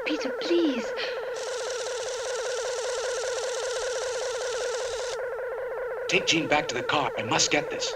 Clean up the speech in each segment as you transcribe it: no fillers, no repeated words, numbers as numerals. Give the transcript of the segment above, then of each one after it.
Peter, please. Take Jean back to the car. I must get this.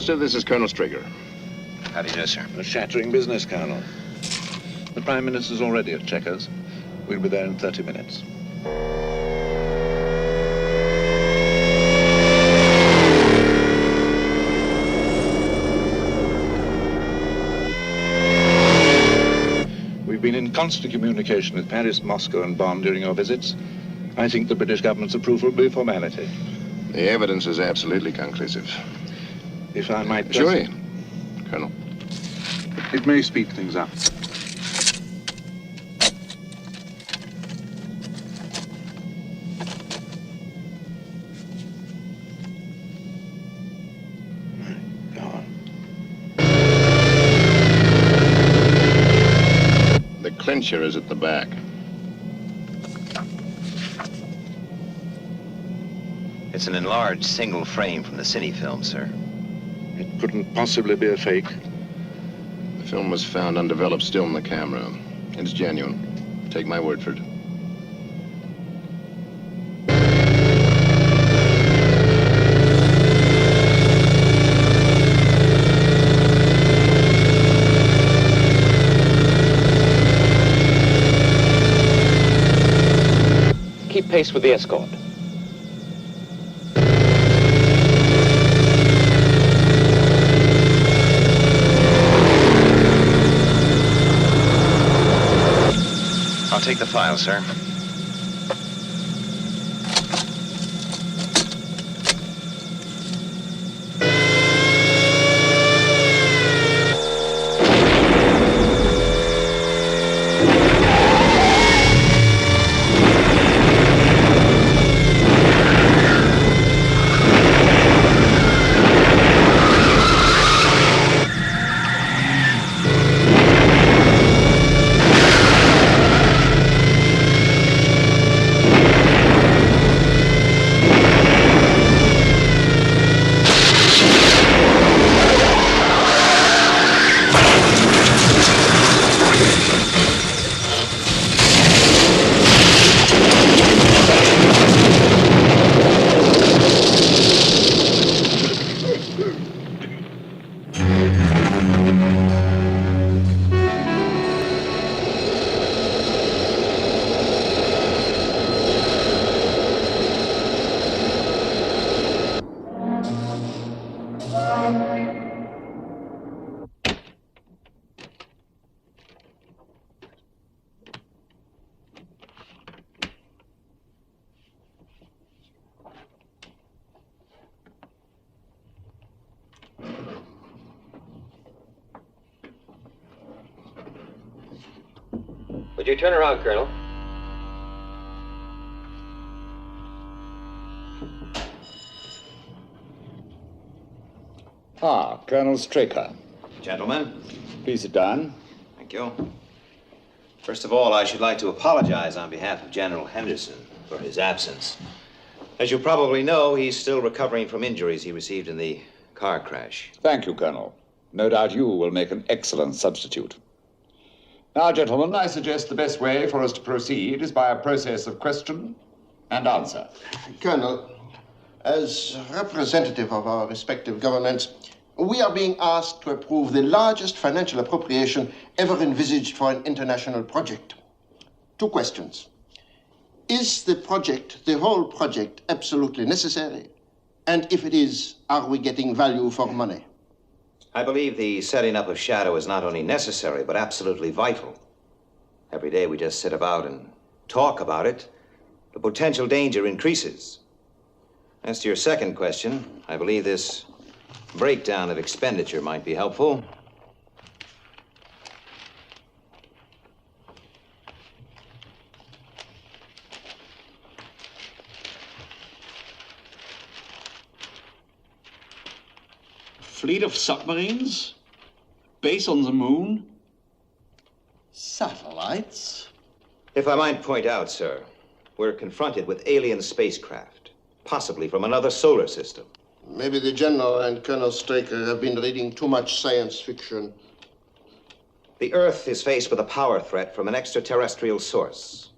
This is Colonel Straker. How do you do, sir? A shattering business, Colonel. The Prime Minister's already at Checkers. We'll be there in 30 minutes. We've been in constant communication with Paris, Moscow, and Bonn during your visits. I think the British government's approval will be a formality. The evidence is absolutely conclusive. If I might... Sure, Colonel. It may speed things up. Go on. The clincher is at the back. It's an enlarged single frame from the cine film, sir. It couldn't possibly be a fake. The film was found undeveloped still in the camera. It's genuine. Take my word for it. Keep pace with the escort. I'll take the file, sir. Would you turn around, Colonel? Ah, Colonel Straker. Gentlemen, Please sit down. thank you. First of all, I should like to apologize on behalf of General Henderson for his absence. As you probably know, he's still recovering from injuries he received in the car crash. Thank you, Colonel. No doubt you will make an excellent substitute. Now, gentlemen, I suggest the best way for us to proceed is by a process of question and answer. Colonel, as representative of our respective governments, we are being asked to approve the largest financial appropriation ever envisaged for an international project. 2 questions. Is the project, the whole project, absolutely necessary? And if it is, are we getting value for money? I believe the setting up of Shadow is not only necessary, but absolutely vital. Every day we just sit about and talk about it, the potential danger increases. As to your second question, I believe this breakdown of expenditure might be helpful. Fleet of submarines? Base on the moon? Satellites? If I might point out, sir, we're confronted with alien spacecraft, possibly from another solar system. Maybe the General and Colonel Straker have been reading too much science fiction. The Earth is faced with a power threat from an extraterrestrial source.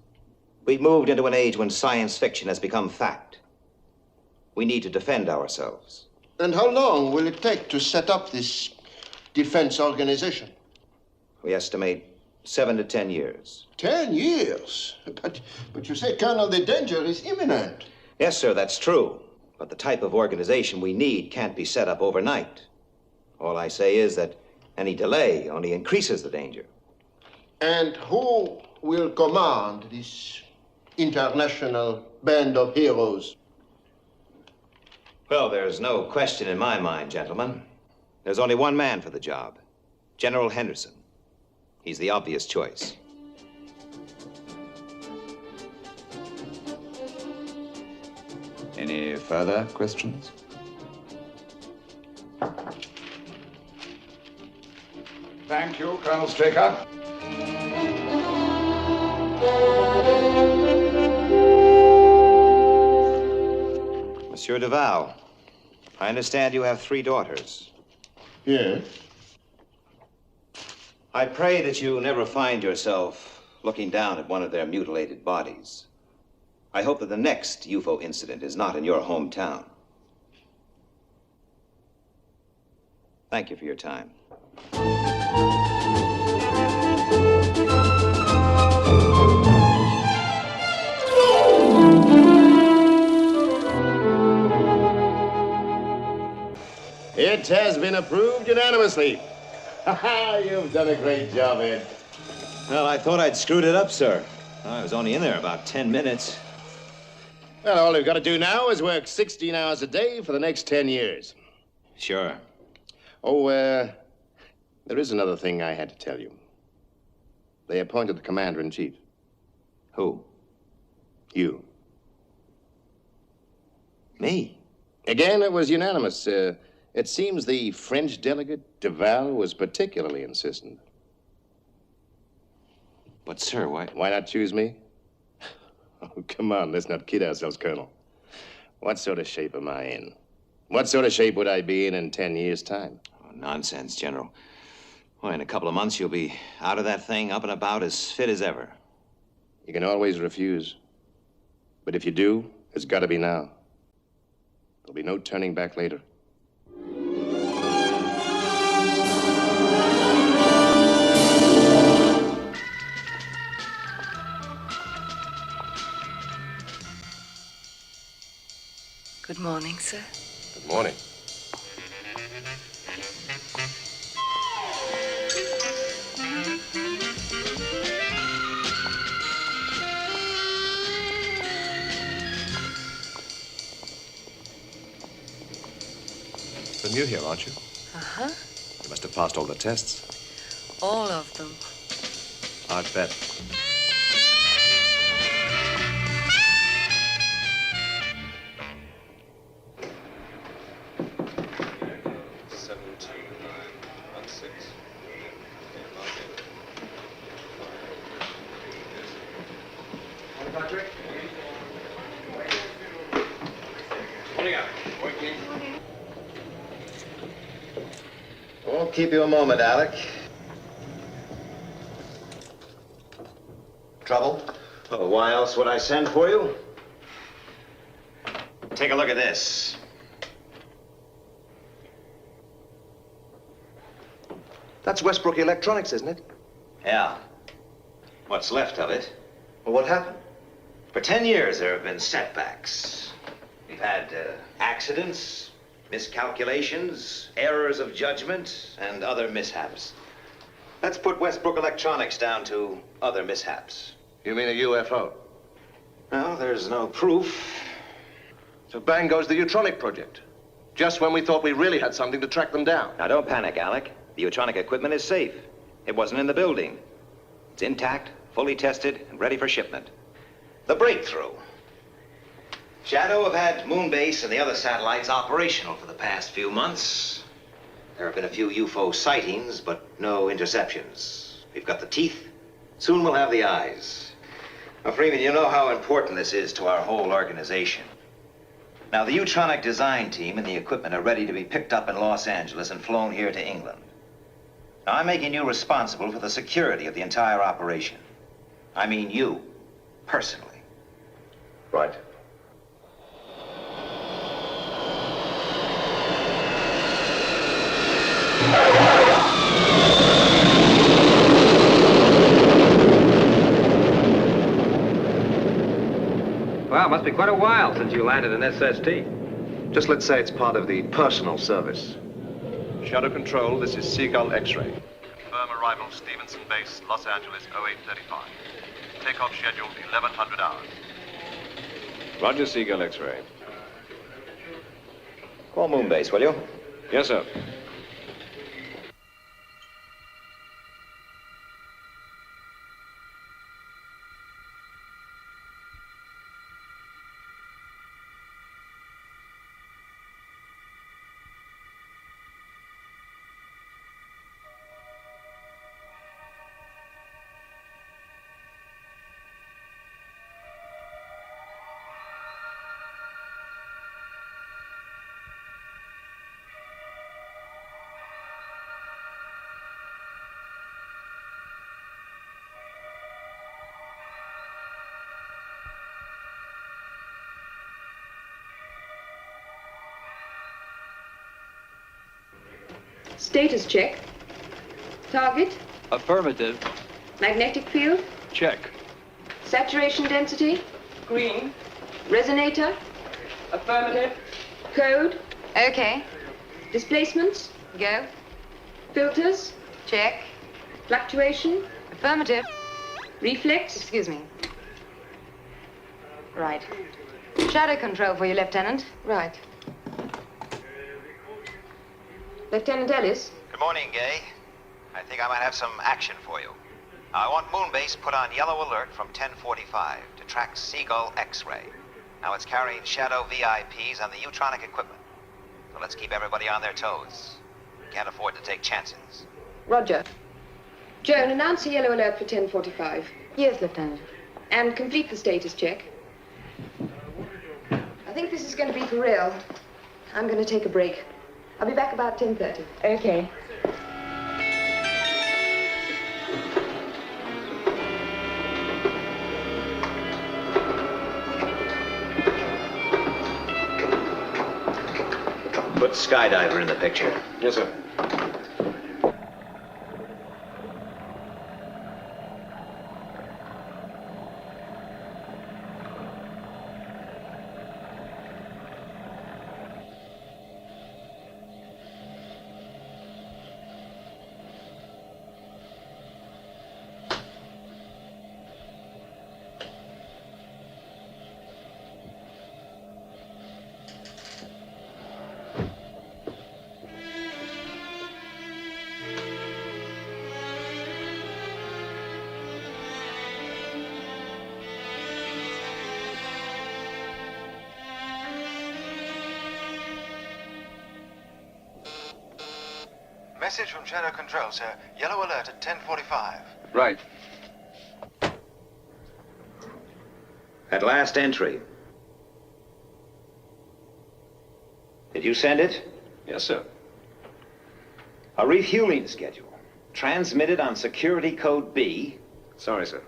We've moved into an age when science fiction has become fact. We need to defend ourselves. And how long will it take to set up this defense organization? We estimate 7 to 10 years. 10 years? But you say, Colonel, the danger is imminent. Yes, sir, that's true. But the type of organization we need can't be set up overnight. All I say is that any delay only increases the danger. And who will command this international band of heroes? Well, there's no question in my mind, gentlemen. There's only one man for the job, General Henderson. He's the obvious choice. Any further questions? Thank you, Colonel Straker. Monsieur Duval, I understand you have 3 daughters. Yes. I pray that you never find yourself looking down at one of their mutilated bodies. I hope that the next UFO incident is not in your hometown. Thank you for your time. It has been approved unanimously. You've done a great job, Ed. Well, I thought I'd screwed it up, sir. I was only in there about 10 minutes. Well, all we've got to do now is work 16 hours a day for the next 10 years. Sure. Oh, there is another thing I had to tell you. They appointed the commander-in-chief. Who? You. Me? Again, it was unanimous. It seems the French delegate, Duval, was particularly insistent. But, sir, why? Why not choose me? Oh, come on, let's not kid ourselves, Colonel. What sort of shape am I in? What sort of shape would I be in 10 years' time? Oh, nonsense, General. Why, in a couple of months, you'll be out of that thing, up and about, as fit as ever. You can always refuse. But if you do, it's got to be now. There'll be no turning back later. Good morning, sir. Good morning. You're new here, aren't you? Uh-huh. You must have passed all the tests. All of them. I'd bet. Patrick. Won't keep you a moment, Alec. Trouble? Oh, why else would I send for you? Take a look at this. That's Westbrook Electronics, isn't it? Yeah. What's left of it. Well, what happened? For 10 years, there have been setbacks. We've had accidents, miscalculations, errors of judgment, and other mishaps. Let's put Westbrook Electronics down to other mishaps. You mean a UFO? Well, there's no proof. So bang goes the Utronic project. Just when we thought we really had something to track them down. Now, don't panic, Alec. The Utronic equipment is safe. It wasn't in the building. It's intact, fully tested, and ready for shipment. The breakthrough. Shadow have had Moonbase and the other satellites operational for the past few months. There have been a few UFO sightings, but no interceptions. We've got the teeth. Soon we'll have the eyes. Now, Freeman, you know how important this is to our whole organization. Now, the Utronic design team and the equipment are ready to be picked up in Los Angeles and flown here to England. Now, I'm making you responsible for the security of the entire operation. I mean you, personally. Right. Well, it must be quite a while since you landed an SST. Just let's say it's part of the personal service. Shadow Control, this is Seagull X-ray. Confirm arrival Stevenson Base, Los Angeles, 0835. Takeoff scheduled 1100 hours. Roger, Seagull X-ray. Call Moonbase, will you? Yes, sir. Status check. Target. Affirmative. Magnetic field. Check. Saturation density. Green. Resonator. Affirmative. Code. Okay. Displacements. Go. Filters. Check. Fluctuation. Affirmative. Reflex. Excuse me. Right. Shadow control for you, Lieutenant. Right. Lieutenant Ellis. Good morning, Gay. I think I might have some action for you. I want Moonbase put on yellow alert from 1045 to track Seagull X-ray. Now it's carrying Shadow VIPs and the Utronic equipment. So let's keep everybody on their toes. Can't afford to take chances. Roger. Joan, announce a yellow alert for 1045. Yes, Lieutenant. And complete the status check. I think this is going to be for real. I'm going to take a break. I'll be back about 10:30. Okay. Put Skydiver in the picture. Yes, sir. Message from Shadow Control, sir. Yellow alert at 10:45. Right. At last entry. Did you send it? Yes, sir. A refueling schedule. Transmitted on security code B. Sorry, sir.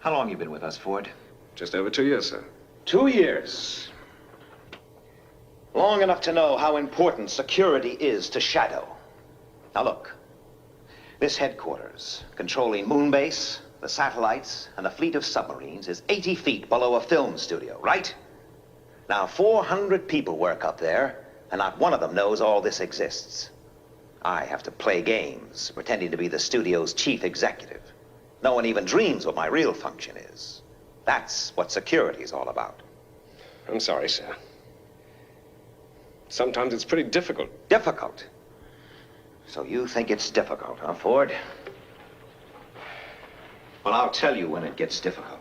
How long you been with us, Ford? Just over 2 years, sir. 2 years. Long enough to know how important security is to Shadow. Now look, this headquarters, controlling Moonbase, the satellites, and a fleet of submarines, is 80 feet below a film studio, right? Now 400 people work up there, and not one of them knows all this exists. I have to play games, pretending to be the studio's chief executive. No one even dreams what my real function is. That's what security's all about. I'm sorry, sir. Sometimes it's pretty difficult. Difficult? So you think it's difficult, huh, Ford? Well, I'll tell you when it gets difficult.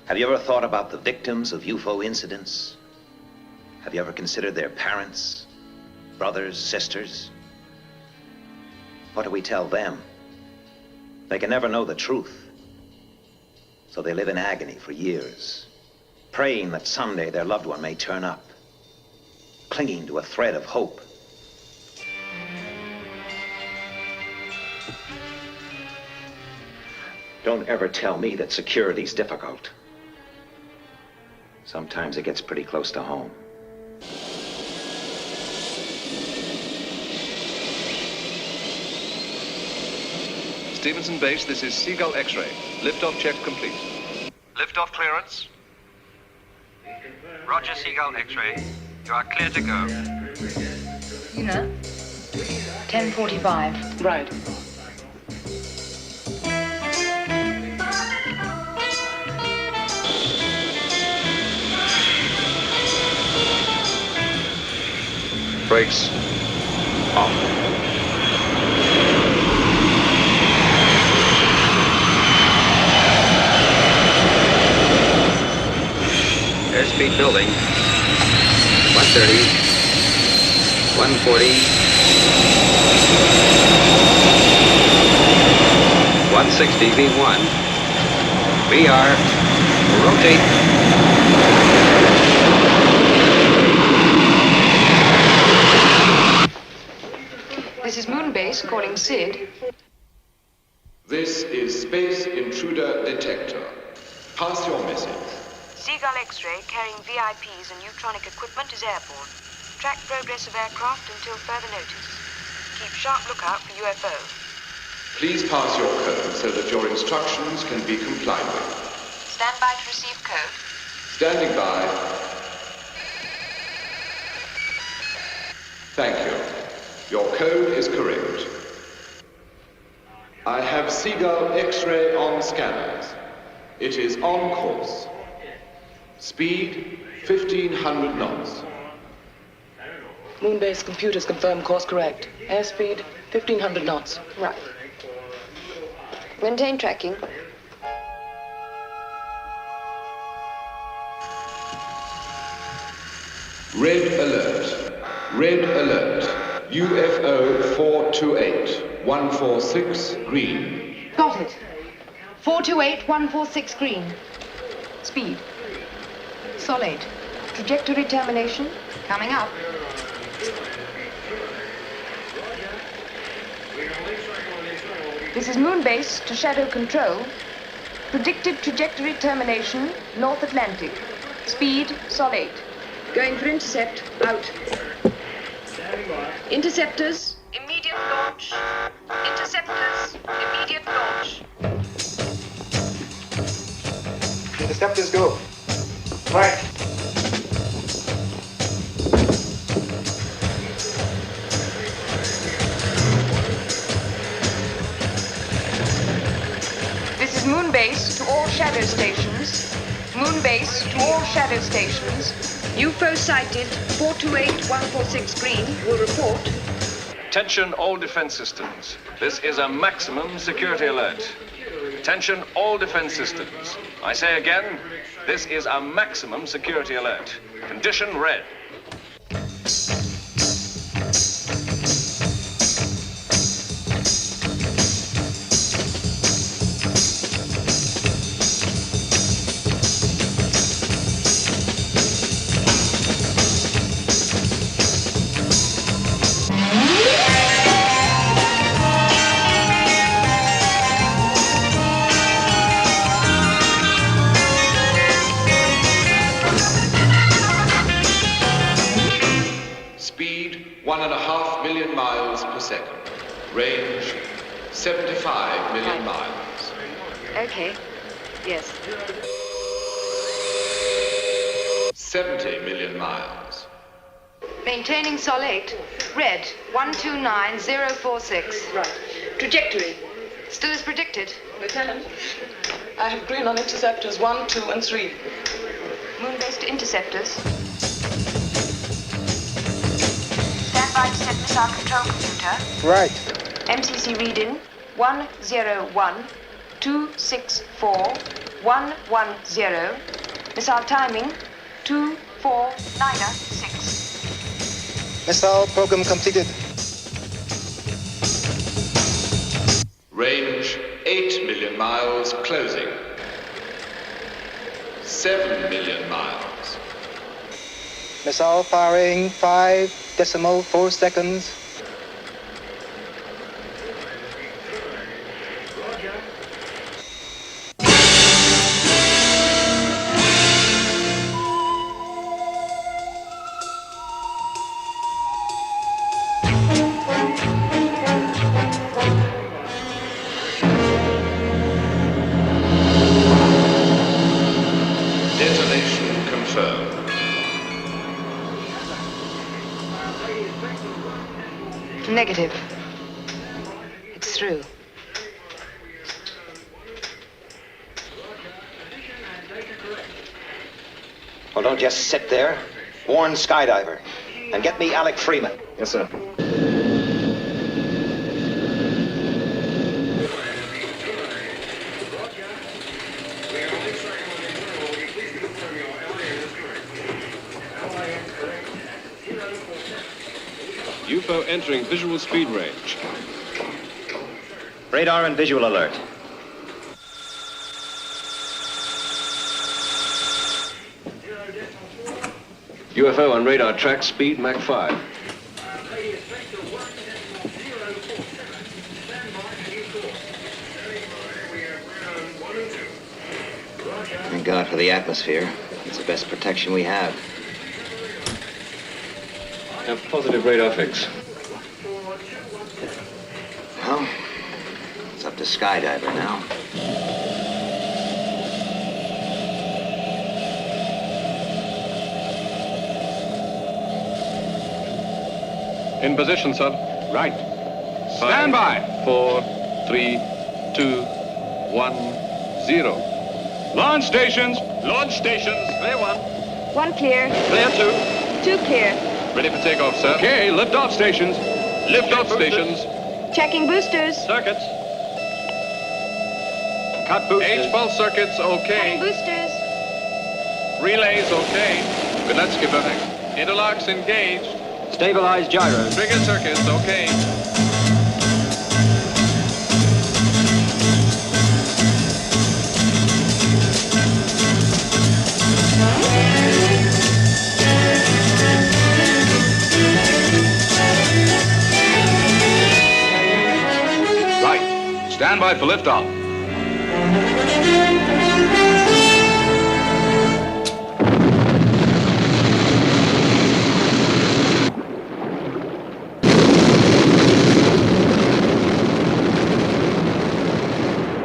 Have you ever thought about the victims of UFO incidents? Have you ever considered their parents, brothers, sisters? What do we tell them? They can never know the truth. So they live in agony for years, praying that someday their loved one may turn up, clinging to a thread of hope. Don't ever tell me that security's difficult. Sometimes it gets pretty close to home. Stevenson Base, this is Seagull X-ray. Liftoff check complete. Liftoff clearance. Roger, Seagull X-ray. You are clear to go. You know, 10:45. Right. Brakes off. Airspeed building. 130. 140. 160 V1. VR. Rotate. This is Moonbase calling Sid. This is Space Intruder Detector. Pass your message. Seagull X-ray carrying VIPs and neutronic equipment is airborne. Track progress of aircraft until further notice. Keep sharp lookout for UFO. Please pass your code so that your instructions can be complied with. Stand by to receive code. Standing by. Thank you. Your code is correct. I have Seagull X-ray on scanners. It is on course. Speed 1500 knots. Moonbase computers confirm course correct. Airspeed 1500 knots. Right. Maintain tracking. Red alert. Red alert. UFO 428. 146 green. Got it. 428 146 green. Speed. Solid. Trajectory termination. Coming up. This is Moonbase to Shadow Control. Predicted trajectory termination, North Atlantic. Speed, solid. Going for intercept. Out. Interceptors. Immediate launch. Interceptors. Immediate launch. Interceptors go. Right. This is Moonbase to all shadow stations. Moonbase to all shadow stations. UFO sighted. 428 146 green. Will report. Attention all defense systems. This is a maximum security alert. Attention all defense systems. I say again, this is a maximum security alert. Condition red. 1.5 million miles per second. Range 75 million miles. Okay. Yes. 70 million miles. Maintaining Sol 8. Red, 129046. Right. Trajectory. Still as predicted. Lieutenant, I have green on interceptors 1, 2, and 3. Moon base to interceptors. Stand by to set missile control computer. Right. MCC reading 101-264-110. Missile timing 24906. Missile program completed. Range 8 million miles closing. 7 million miles. Missile firing 5.4 seconds. Detonation confirmed. Negative. It's through. Well, don't just sit there. Warn Skydiver. And get me Alec Freeman. Yes, sir. UFO entering visual speed range. Radar and visual alert. UFO on radar track, speed Mach 5. Thank God for the atmosphere. It's the best protection we have. Have positive radar fix. Well, it's up to Skydiver now. In position, sub. Right. Stand by. 4, 3, 2, 1, 0. Launch stations. Launch stations. Clear 1. 1 clear. Clear 2. 2 clear. Ready for takeoff, sir. Okay, lift-off stations. Lift-off stations. Checking boosters. Circuits. Cut boosters. H-pulse circuits, okay. Cutting boosters. Relays, okay. Good luck, Skipper. Interlocks engaged. Stabilize gyros. Trigger circuits, okay. Right. Stand by for liftoff.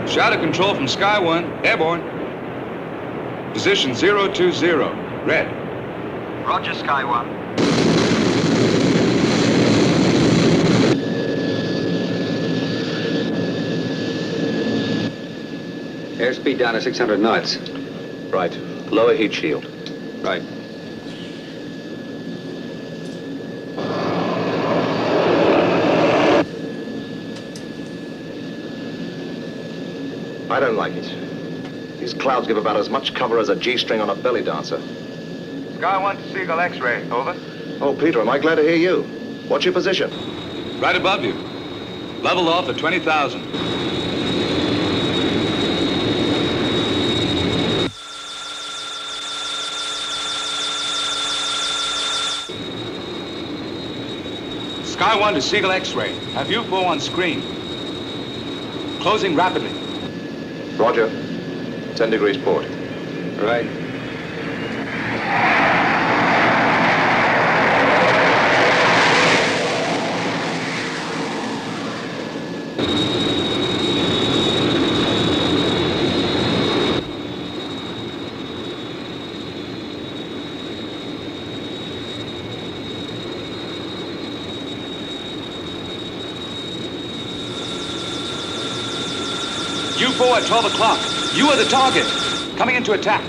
Shadow control from Sky 1, airborne. Position 020, red. Roger, Sky 1. Airspeed down to 600 knots. Right. Lower heat shield. Right. I don't like it. These clouds give about as much cover as a G-string on a belly dancer. Sky 1 to Seagull X-ray, over. Oh, Peter, am I glad to hear you. What's your position? Right above you. Leveled off at 20,000. Sky 1 to Seagull X-ray. Have UFO on screen. Closing rapidly. Roger. 10 degrees port. Right. UFO at 12 o'clock. You are the target. Coming into attack.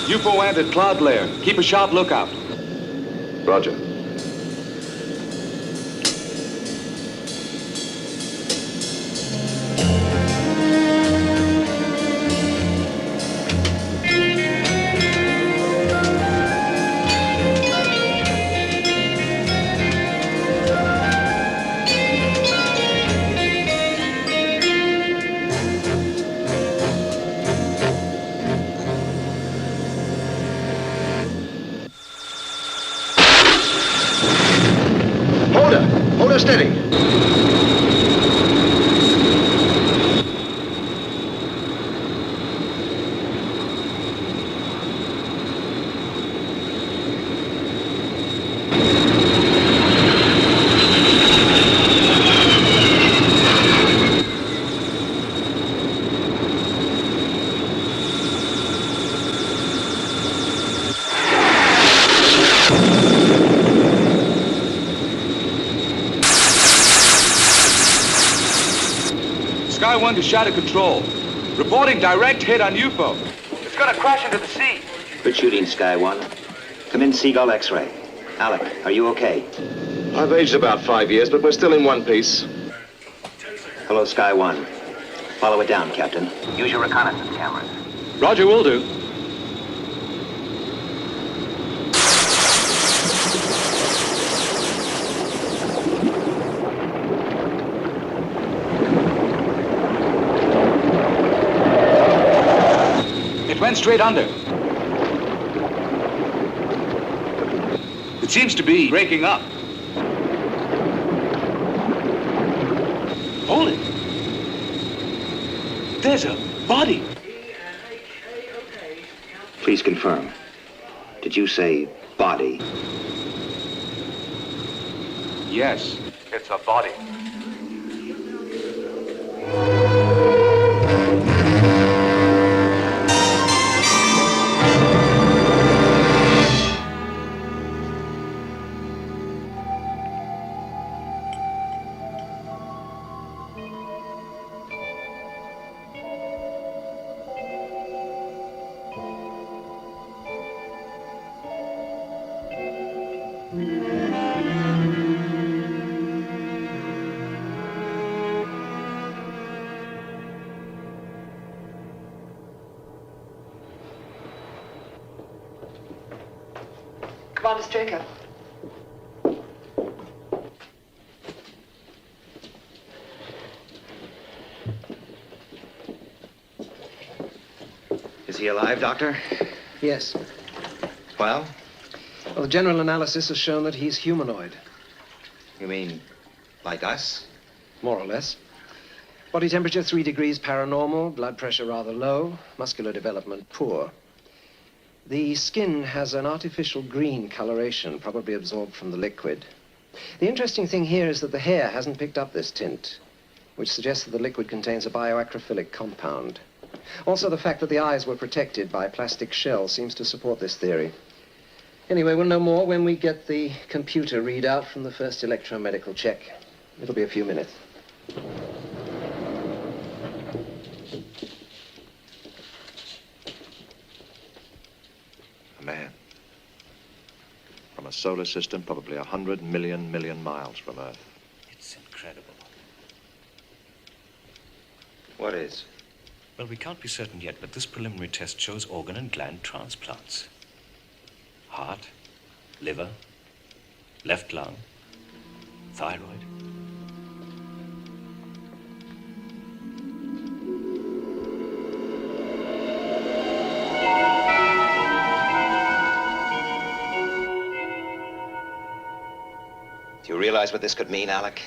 UFO entered cloud layer. Keep a sharp lookout. Roger. Hold her steady. Sky 1 to Shadow Control. Reporting direct hit on UFO. It's gonna crash into the sea. Good shooting, Sky 1. Come in, Seagull X-ray. Alec, are you okay? I've aged about 5 years, but we're still in one piece. Hello, Sky 1. Follow it down, Captain. Use your reconnaissance cameras. Roger, will do. It went straight under. It seems to be breaking up. Hold it. There's a body. Please confirm. Did you say body? Yes. It's a body. Commander Straker. Is he alive, Doctor? Yes. Well? Well, the general analysis has shown that he's humanoid. You mean like us? More or less. Body temperature 3 degrees paranormal, blood pressure rather low, muscular development poor. The skin has an artificial green coloration, probably absorbed from the liquid. The interesting thing here is that the hair hasn't picked up this tint, which suggests that the liquid contains a bioacrophilic compound. Also, the fact that the eyes were protected by plastic shells seems to support this theory. Anyway, we'll know more when we get the computer readout from the first electromedical check. It'll be a few minutes. A man. From a solar system probably 100 million miles from Earth. It's incredible. What is? Well, we can't be certain yet, but this preliminary test shows organ and gland transplants. Heart, liver, left lung, thyroid. Do you realize what this could mean, Alec?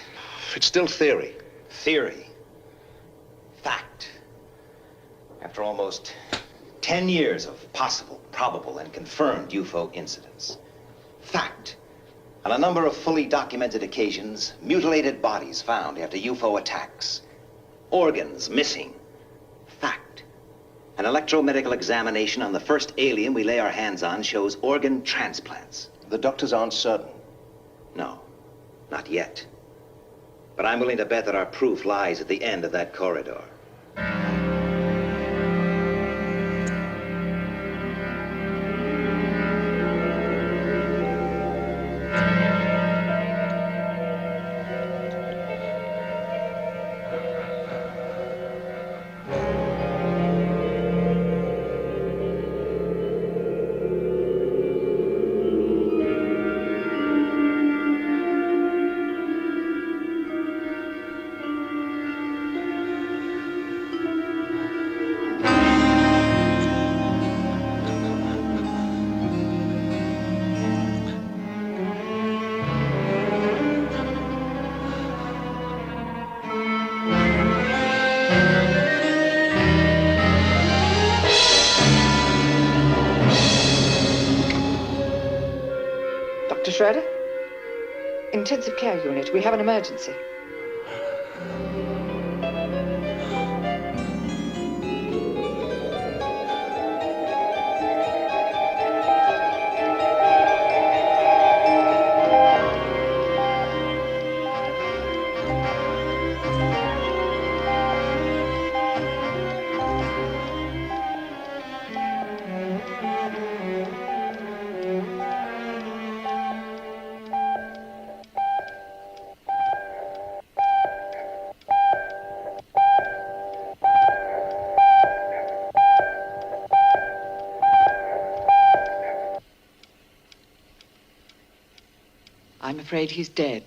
It's still theory. Theory. Fact. After almost 10 years of possible, probable, and confirmed UFO incidents. Fact. On a number of fully documented occasions, mutilated bodies found after UFO attacks. Organs missing. Fact. An electromedical examination on the first alien we lay our hands on shows organ transplants. The doctors aren't certain. No, not yet. But I'm willing to bet that our proof lies at the end of that corridor. Dr. Schroeder? Intensive care unit. We have an emergency. I'm afraid he's dead.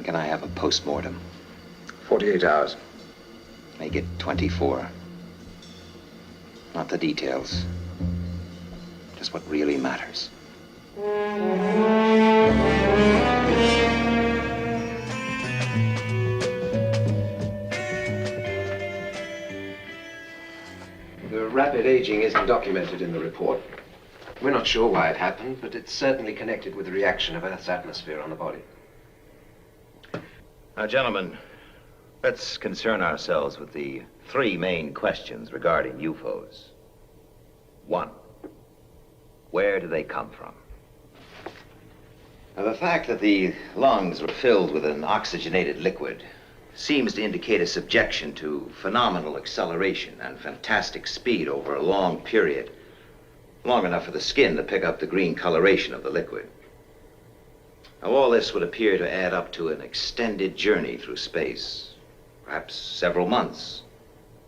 Can I have a post-mortem? 48 hours. Make it 24. Not the details. Just what really matters. The rapid aging isn't documented in the report. We're not sure why it happened, but it's certainly connected with the reaction of Earth's atmosphere on the body. Now, gentlemen, let's concern ourselves with the three main questions regarding UFOs. 1, where do they come from? Now, the fact that the lungs were filled with an oxygenated liquid seems to indicate a subjection to phenomenal acceleration and fantastic speed over a long period, long enough for the skin to pick up the green coloration of the liquid. Now, all this would appear to add up to an extended journey through space, perhaps several months,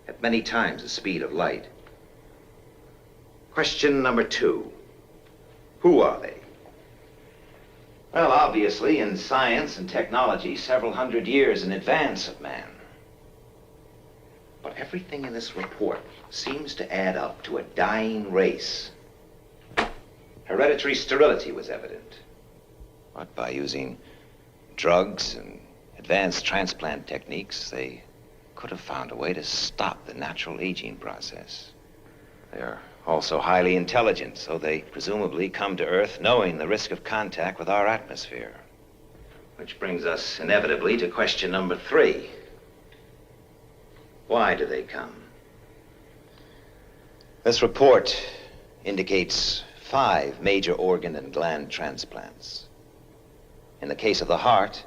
at many times the speed of light. Question number 2, who are they? Well, obviously, in science and technology, several hundred years in advance of man. But everything in this report seems to add up to a dying race. Hereditary sterility was evident. But by using drugs and advanced transplant techniques, they could have found a way to stop the natural aging process. They're also highly intelligent, so they presumably come to Earth knowing the risk of contact with our atmosphere. Which brings us inevitably to question number 3. Why do they come? This report indicates 5 major organ and gland transplants. In the case of the heart,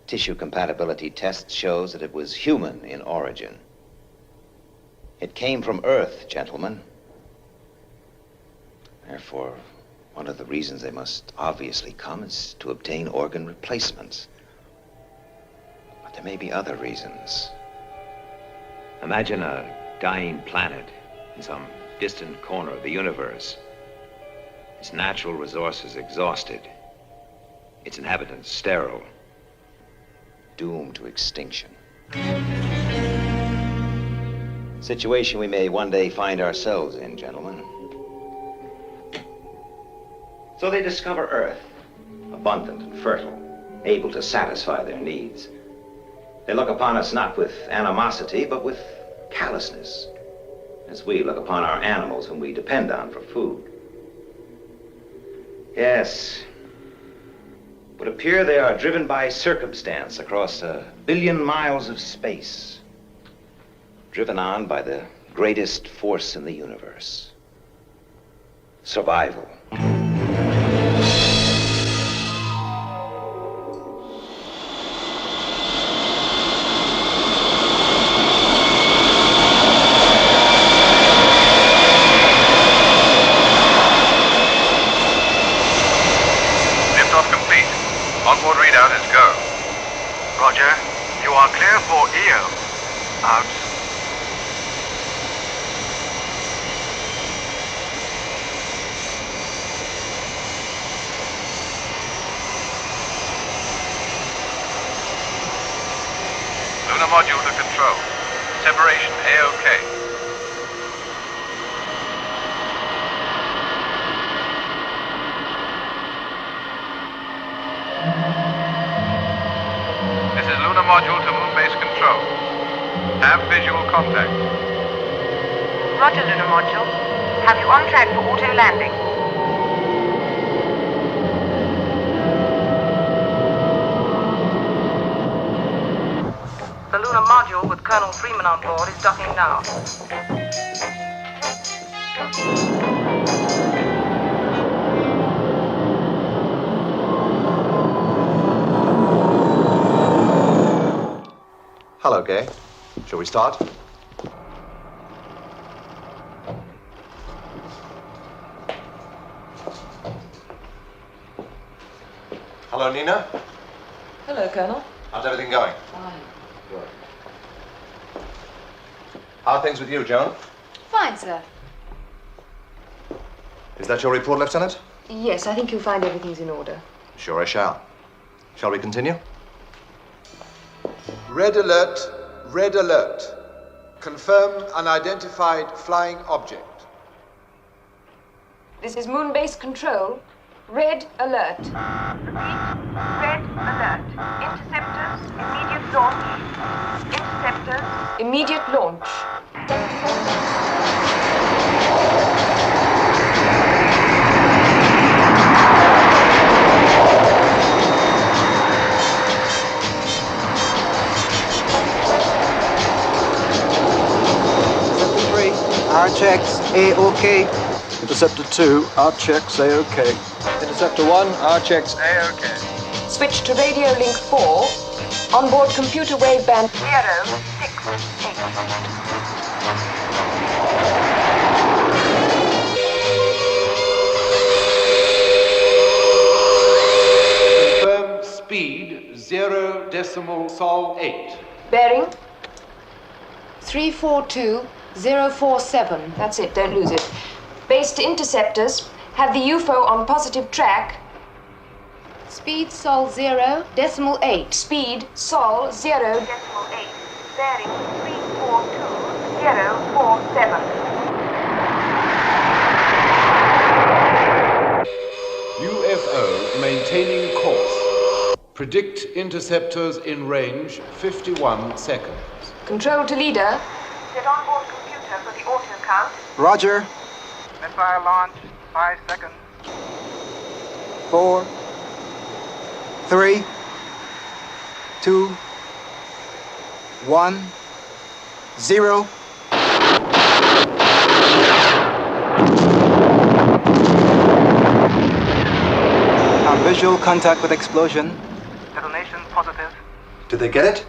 tissue compatibility test shows that it was human in origin. It came from Earth, gentlemen. Therefore, one of the reasons they must obviously come is to obtain organ replacements. But there may be other reasons. Imagine a dying planet in some distant corner of the universe. Its natural resources exhausted. Its inhabitants sterile. doomed to extinction. Situation we may one day find ourselves in, gentlemen. So they discover Earth, abundant and fertile, able to satisfy their needs. They look upon us not with animosity, but with callousness, as we look upon our animals whom we depend on for food. Yes, it would appear they are driven by circumstance across 1 billion miles of space, driven on by the greatest force in the universe: survival. Liftoff complete. Onboard readout is go. Roger. You are clear for EO. Out. Lunar module to control. Separation A-OK. This is lunar module to moon base control. Have visual contact. Roger, lunar module. Have you on track for auto landing? The lunar module with Colonel Freeman on board is docking now. Hello, Gay. Shall we start? Hello, Nina. Hello, Colonel. How's everything going? Fine. Good. How are things with you, Joan? Fine, sir. Is that your report, Lieutenant? Yes, I think you'll find everything's in order. Sure I shall. Shall we continue? Red alert, red alert. Confirmed unidentified flying object. This is moon base control. Red alert. Red alert. Interceptors, immediate launch. Interceptors. Immediate launch. Our checks, A-OK. Interceptor 2, our checks, A-OK. Interceptor 1, our checks, A-OK. Switch to radio link 4. Onboard computer wave band 068. Confirmed speed 0.8. Bearing 342047. That's it, don't lose it. Base to interceptors. Have the UFO on positive track. Speed Sol 0.8. Speed Sol 0.8. Bearing 342047. UFO maintaining course. Predict interceptors in range 51 seconds. Control to leader. Set onboard computer for the auto count. Roger. Missile launch, 5 seconds. 4, 3, 2, 1, 0. Our visual contact with explosion. Detonation positive. Did they get it?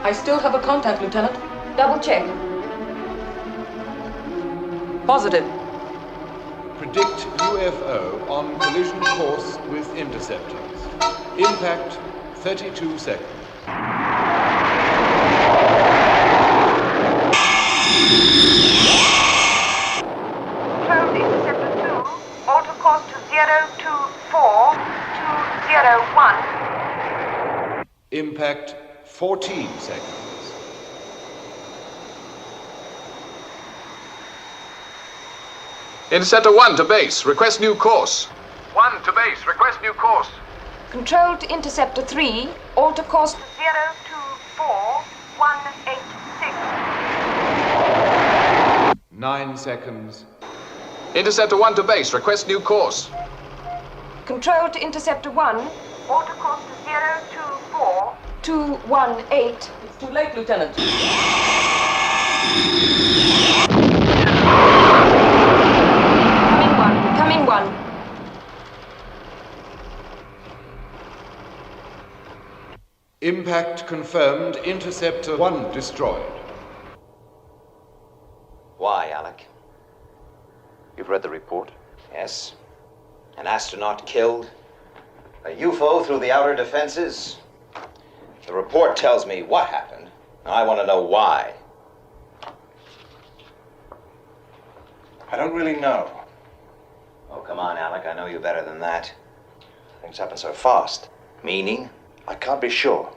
I still have a contact, Lieutenant. Double check. Positive. Predict UFO on collision course with interceptors. Impact 32 seconds. Confirmed interceptor 2 Impact 14 seconds. Interceptor 1 to base. Request new course. 1 to base. Request new course. Control to Interceptor 3. Alter course to 024186. 9 seconds. Interceptor 1 to base. Request new course. Control to Interceptor 1. Alter course to 024218. It's too late, Lieutenant. Coming one. Impact confirmed. Interceptor 1 destroyed. Why, Alec? You've read the report? Yes. An astronaut killed. A UFO through the outer defenses. The report tells me what happened. I want to know why. I don't really know. Oh, come on, Alec. I know you better than that. Things happen so fast. Meaning? I can't be sure.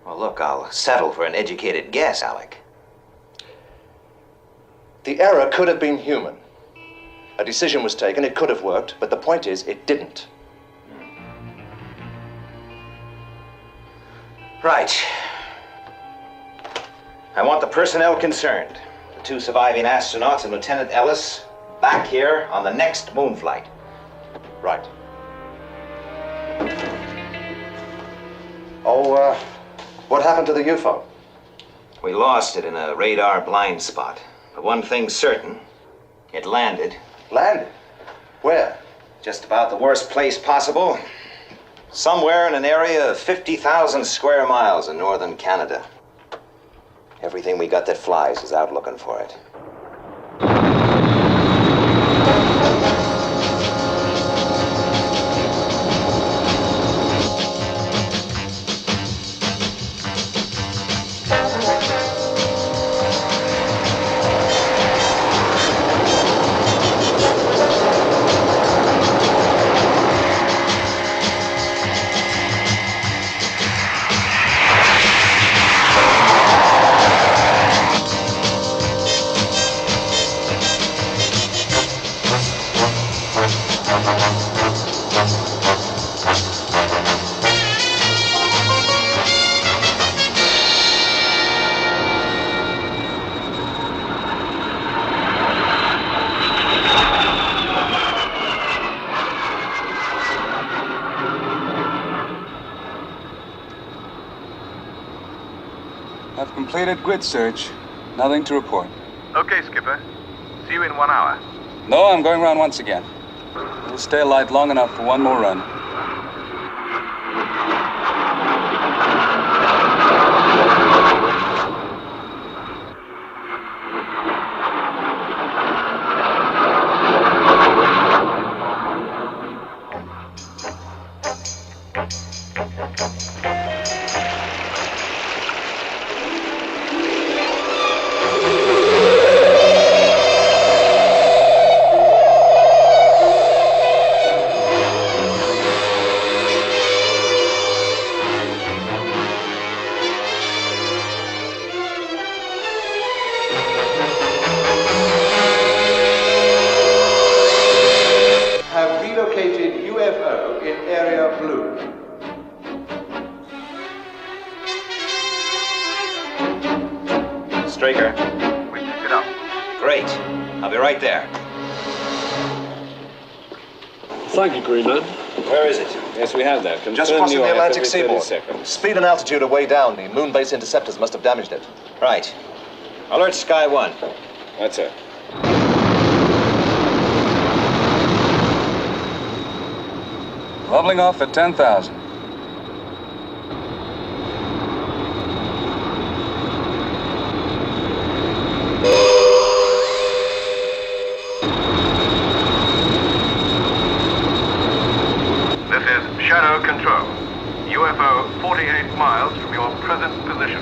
Well, look, I'll settle for an educated guess, Alec. The error could have been human. A decision was taken, it could have worked, but the point is, it didn't. Right. I want the personnel concerned, the 2 surviving astronauts and Lieutenant Ellis, back here on the next moon flight. Right. Oh, what happened to the UFO? We lost it in a radar blind spot. But one thing's certain, it landed. Landed? Where? Just about the worst place possible. Somewhere in an area of 50,000 square miles in northern Canada. Everything we got that flies is out looking for it. I've completed grid search. Nothing to report. Okay, Skipper. See you in 1 hour. No, I'm going around once again. We'll stay alive long enough for one more run. Have relocated UFO in Area Blue. Straker. We picked it up. Great. I'll be right there. Thank you, Greenland. Where is it? Yes, we have that. Just Confirm crossing your the Atlantic every 30 seaboard. seconds. Speed and altitude are way down. The moon-based interceptors must have damaged it. Right. Alert Sky 1. That's it. Leveling off at 10,000. This is Shadow Control. UFO 48 miles from your present position.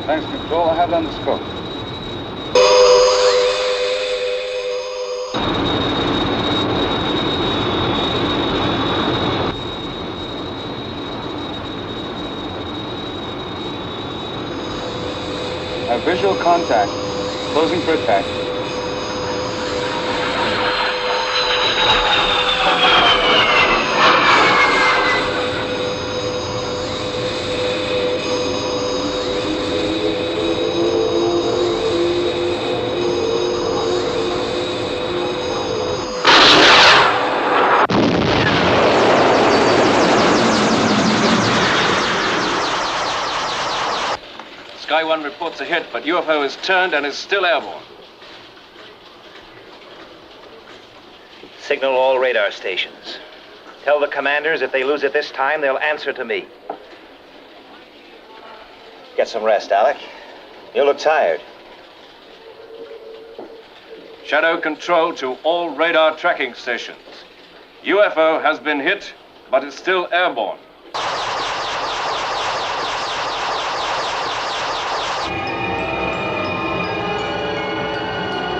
Thanks, Control. I have it on the scope. Visual contact. Closing for attack. Sky 1 reports a hit, but UFO is turned and is still airborne. Signal all radar stations. Tell the commanders if they lose it this time, they'll answer to me. Get some rest, Alec. You look tired. Shadow control to all radar tracking stations. UFO has been hit, but is still airborne.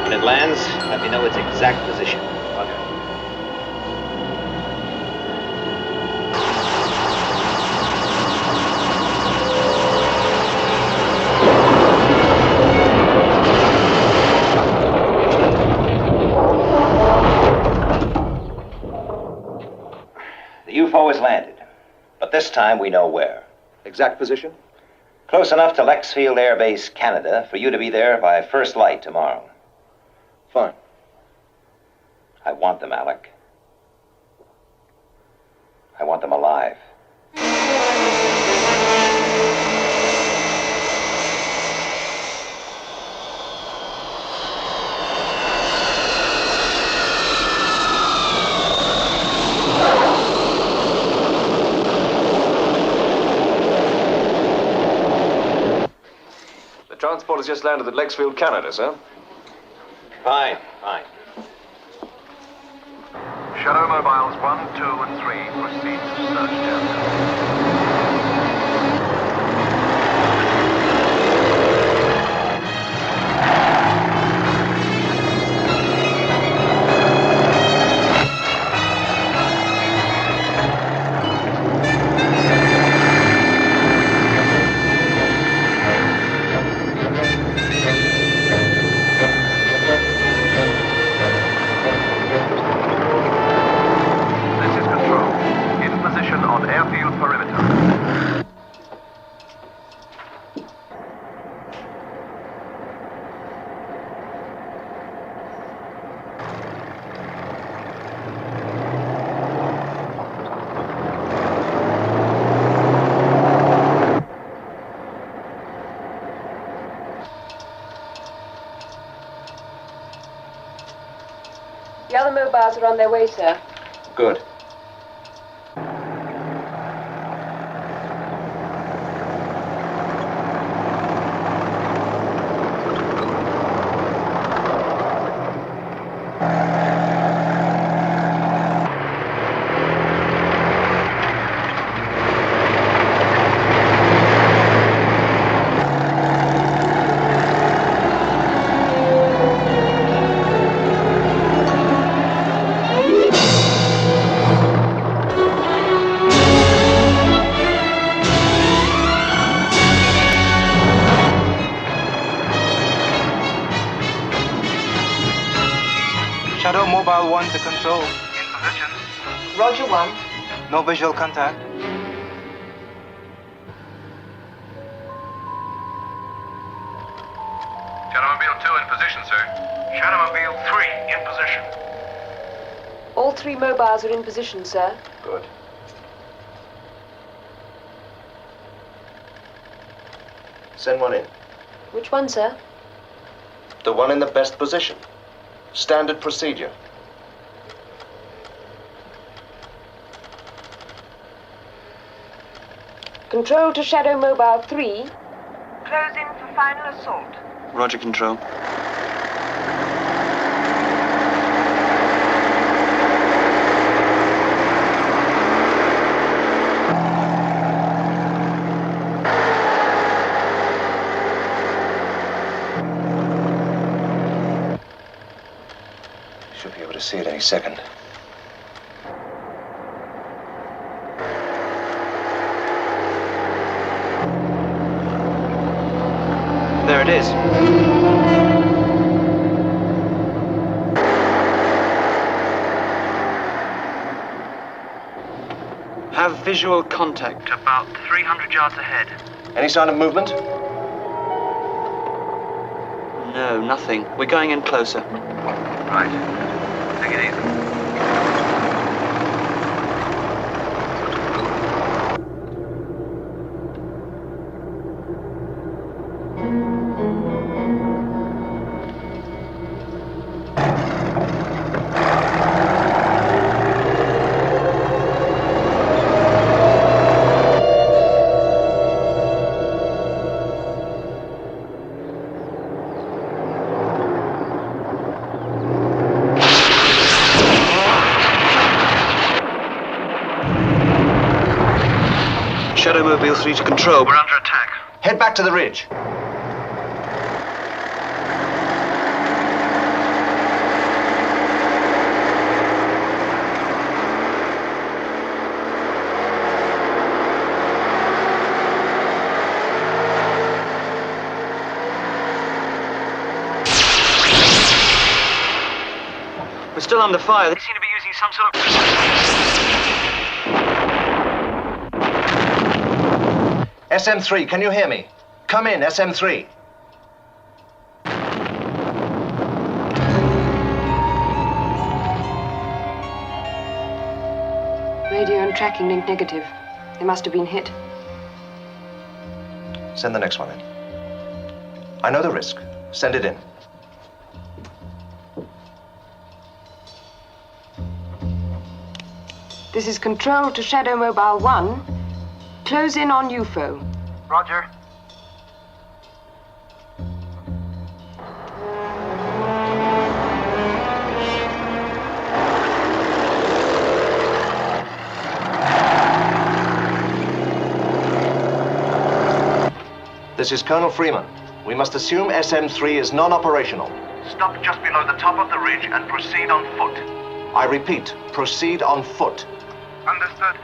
When it lands, let me know its exact position. The UFO has landed, but this time we know where. Exact position? Close enough to Lexfield Air Base, Canada, for you to be there by first light tomorrow. Fine. I want them, Alec. I want them alive. The transport has just landed at Lexfield, Canada, sir. Fine, fine. Shadow mobiles 1, 2, and 3 proceed to search Delta. On airfield perimeter. The other mobiles are on their way, sir. Good. Shadow Mobile 1 to control. In position. Roger 1. No visual contact. Shadowmobile 2 in position, sir. Shadowmobile 3 in position. All 3 mobiles are in position, sir. Good. Send one in. Which one, sir? The one in the best position. Standard procedure. Control to Shadow Mobile 3. Close in for final assault. Roger, control. Should be able to see it any second. There it is. have visual contact. About 300 yards ahead. Any sign of movement? No, nothing. We're going in closer. Right. Take it easy. Shadow Mobile 3 to control. We're under attack. Head back to the ridge. We're still under fire. They seem to be using some sort of... SM3, can you hear me? Come in, SM3. Radio and tracking link negative. They must have been hit. Send the next one in. I know the risk. Send it in. This is Control to Shadow Mobile 1. Close in on UFO. Roger. This is Colonel Freeman. We must assume SM3 is non-operational. Stop just below the top of the ridge and proceed on foot. I repeat, proceed on foot. Understood.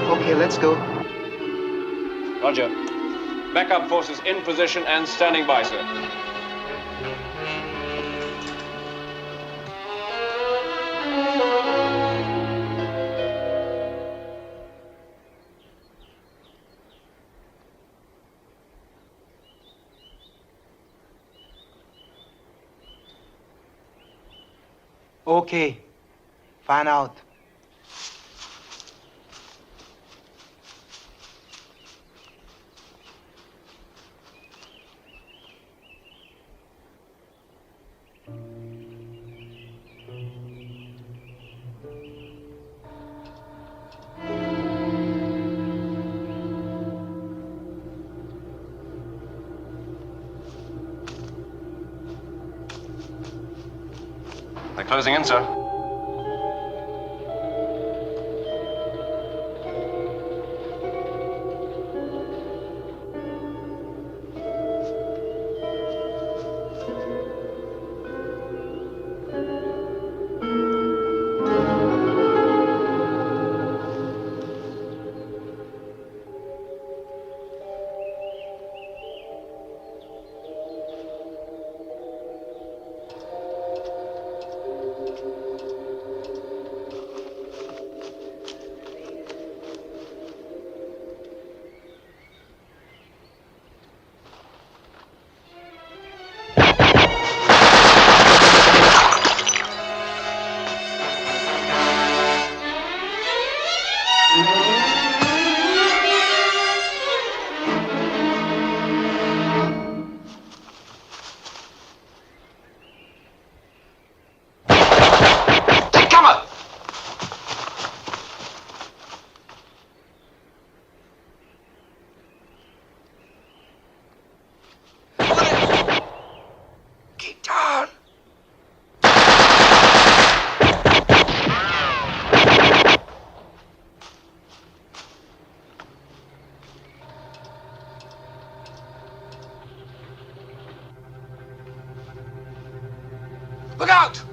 Okay, let's go. Roger. Backup forces in position and standing by, sir. Okay. Fan out. They're closing in, sir. Look out!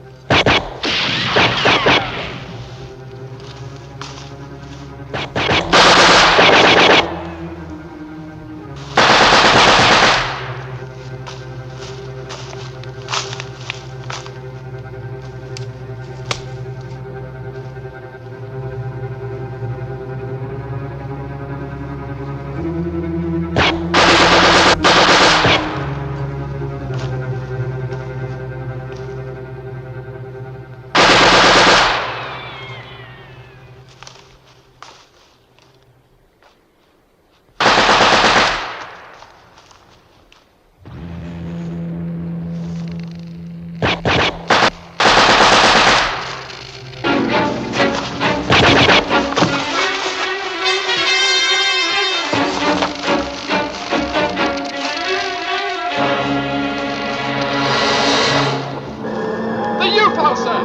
well, sir.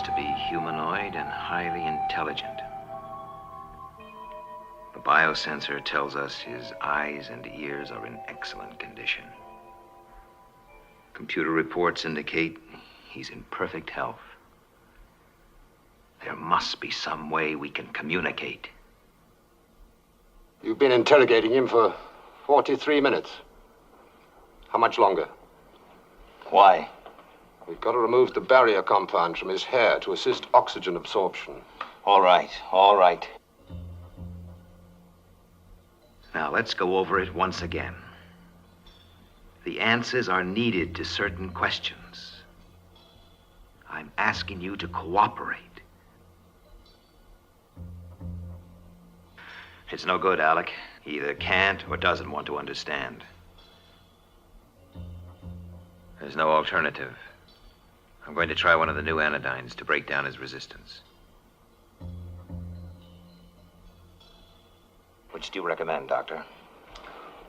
To be humanoid and highly intelligent. The biosensor tells us his eyes and ears are in excellent condition. Computer reports indicate he's in perfect health. There must be some way we can communicate. You've been interrogating him for 43 minutes. How much longer? Why? We've got to remove the barrier compound from his hair to assist oxygen absorption. All right, all right. Now, let's go over it once again. The answers are needed to certain questions. I'm asking you to cooperate. It's no good, Alec. He either can't or doesn't want to understand. There's no alternative. I'm going to try one of the new anodynes to break down his resistance. Which do you recommend, Doctor?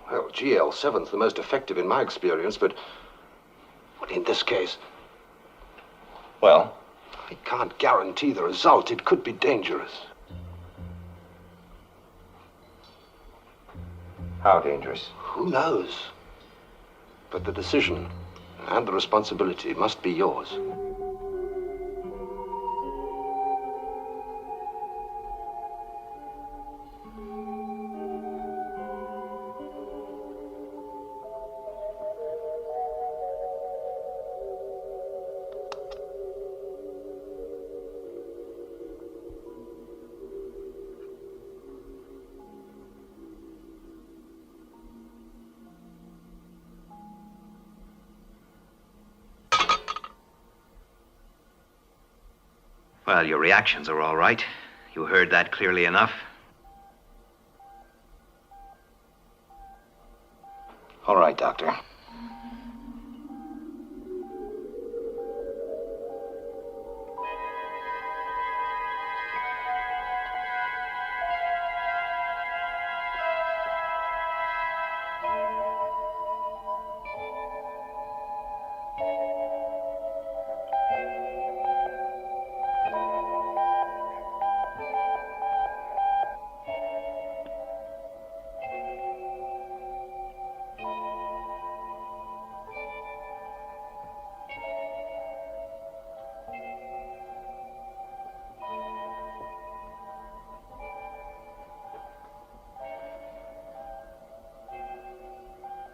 Well, GL7's the most effective in my experience, but in this case... Well? I can't guarantee the result. It could be dangerous. How dangerous? Who knows? But the decision and the responsibility must be yours. Well, your reactions are all right. You heard that clearly enough. All right, Doctor.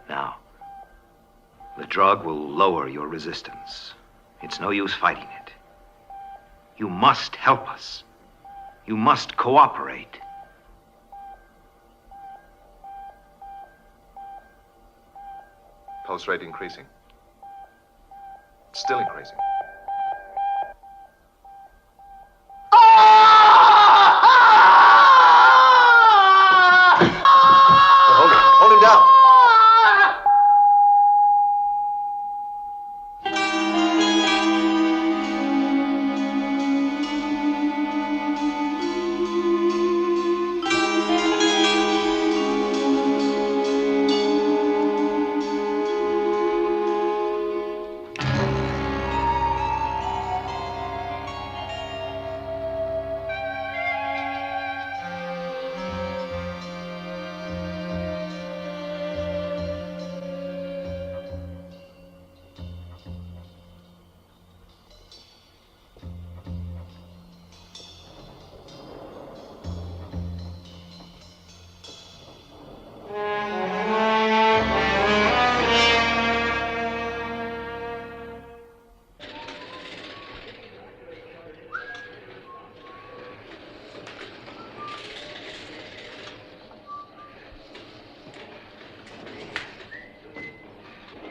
Now, the drug will lower your resistance. It's no use fighting it. You must help us. You must cooperate. Pulse rate increasing. Still increasing. Hold him down.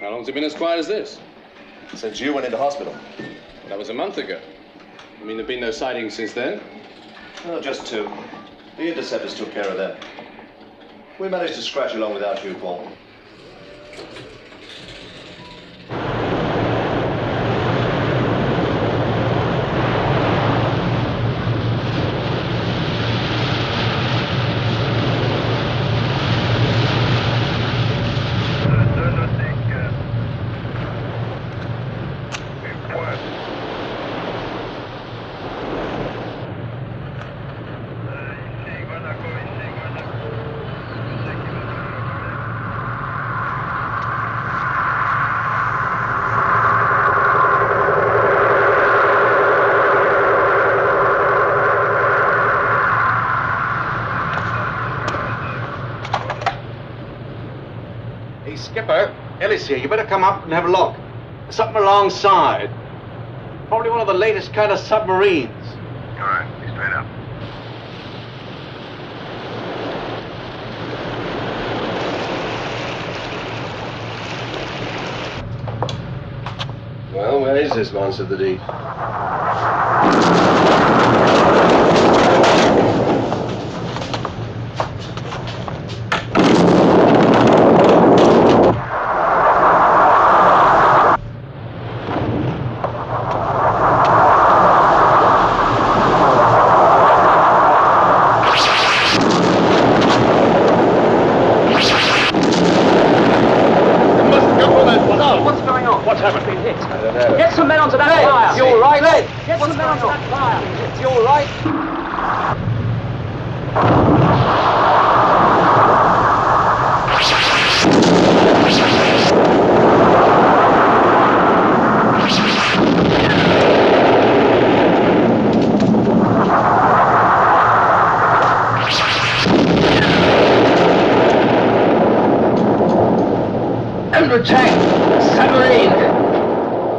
How long's it been as quiet as this? Since you went into hospital. That was a month ago. You mean there've been no sightings since then? No, just two. The Interceptors took care of them. We managed to scratch along without you, Paul. Skipper, Ellis here. You better come up and have a look. There's something alongside. Probably one of the latest kind of submarines. All right, be straight up. Well, where is this monster of the deep? Get some men onto that fire! You all right? Get some men onto that fire! You all right? Under attack! Submarine!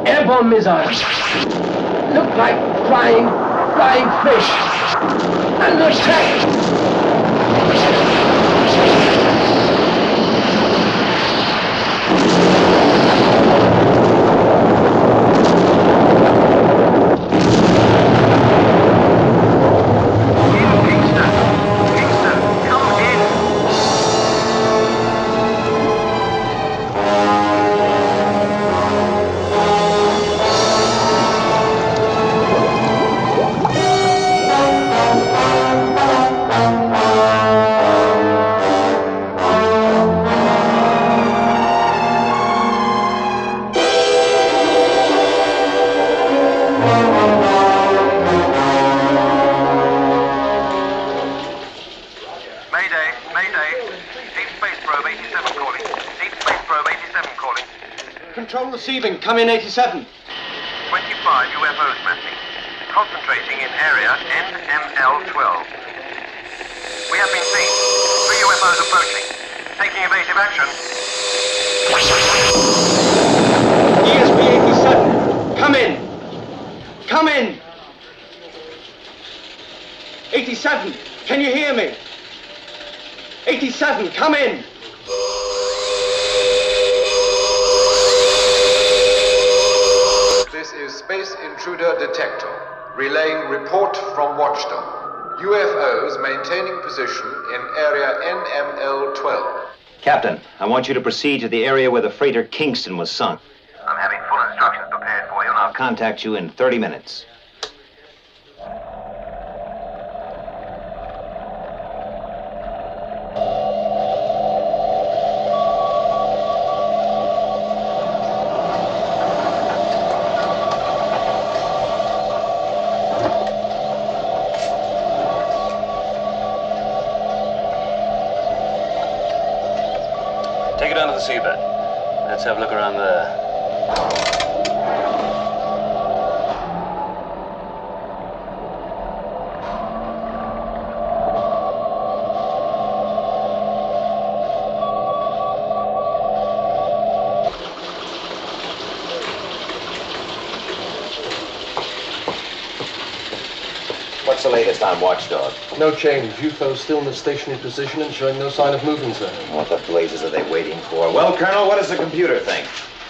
Airborne missiles. Look like flying fish. Under attack! Receiving. Come in 87. 25 UFOs mapping. Concentrating in area NML-12. We have been seen. 3 UFOs approaching. Taking evasive action. ESP 87. Come in. Come in. 87. Can you hear me? 87. Come in. This is Space Intruder Detector, relaying report from Watchdog. UFOs maintaining position in area NML-12. Captain, I want you to proceed to the area where the freighter Kingston was sunk. I'm having full instructions prepared for you. I'll contact you in 30 minutes. Take it down to the seabed. Let's have a look around there. What's the latest on Watchdog? No change. UFO's still in the stationary position and showing no sign of moving, sir. What the blazes are they waiting for? Well, Colonel, what does the computer think?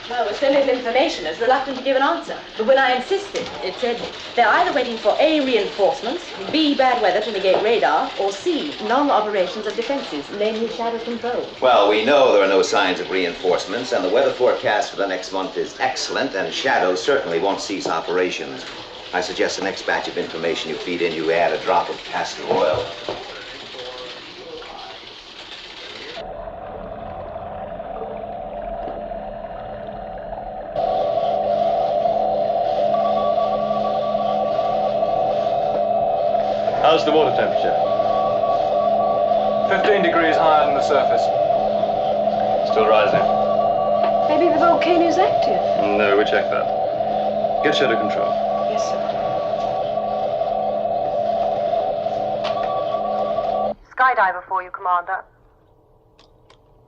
Well, with so little information, it's reluctant to give an answer. But when I insisted, it said they're either waiting for A, reinforcements, B, bad weather to negate radar, or C, non-operations of defenses, namely shadow control. Well, we know there are no signs of reinforcements, and the weather forecast for the next month is excellent, and Shadow certainly won't cease operations. I suggest the next batch of information you feed in, you add a drop of castor oil. How's the water temperature? 15 degrees higher than the surface. Still rising. Maybe the volcano's active. No, we checked that. Get shadow control. Yes, sir. Skydiver for you, Commander.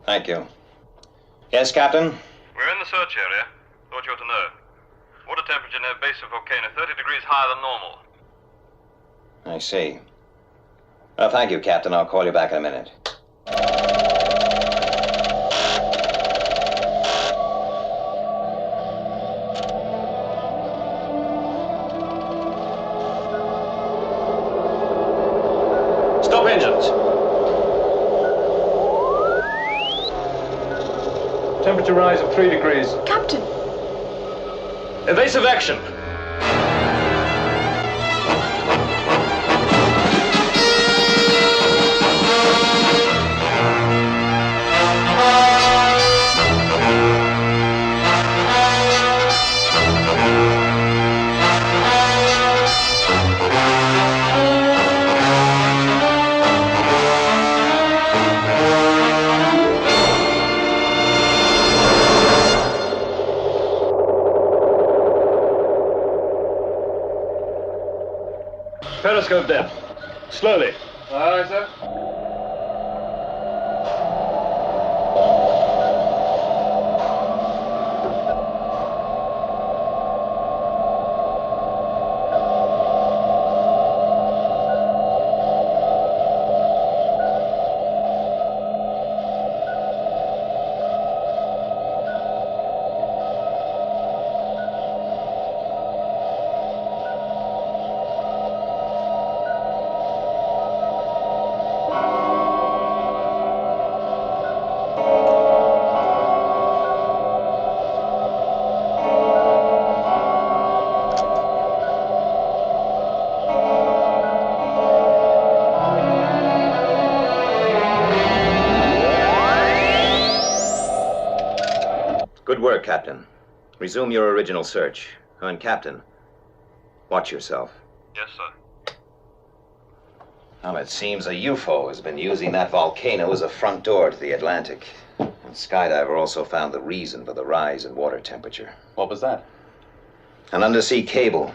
Thank you. Yes, Captain? We're in the search area. Thought you ought to know. Water temperature near base of volcano 30 degrees higher than normal. I see. Well, thank you, Captain. I'll call you back in a minute. Stop engines. Temperature rise of 3 degrees. Captain! Evasive action. Periscope depth. Slowly. All right, sir. Good work, Captain. Resume your original search. And Captain, watch yourself. Yes, sir. Well, it seems a UFO has been using that volcano as a front door to the Atlantic. And Skydiver also found the reason for the rise in water temperature. What was that? An undersea cable.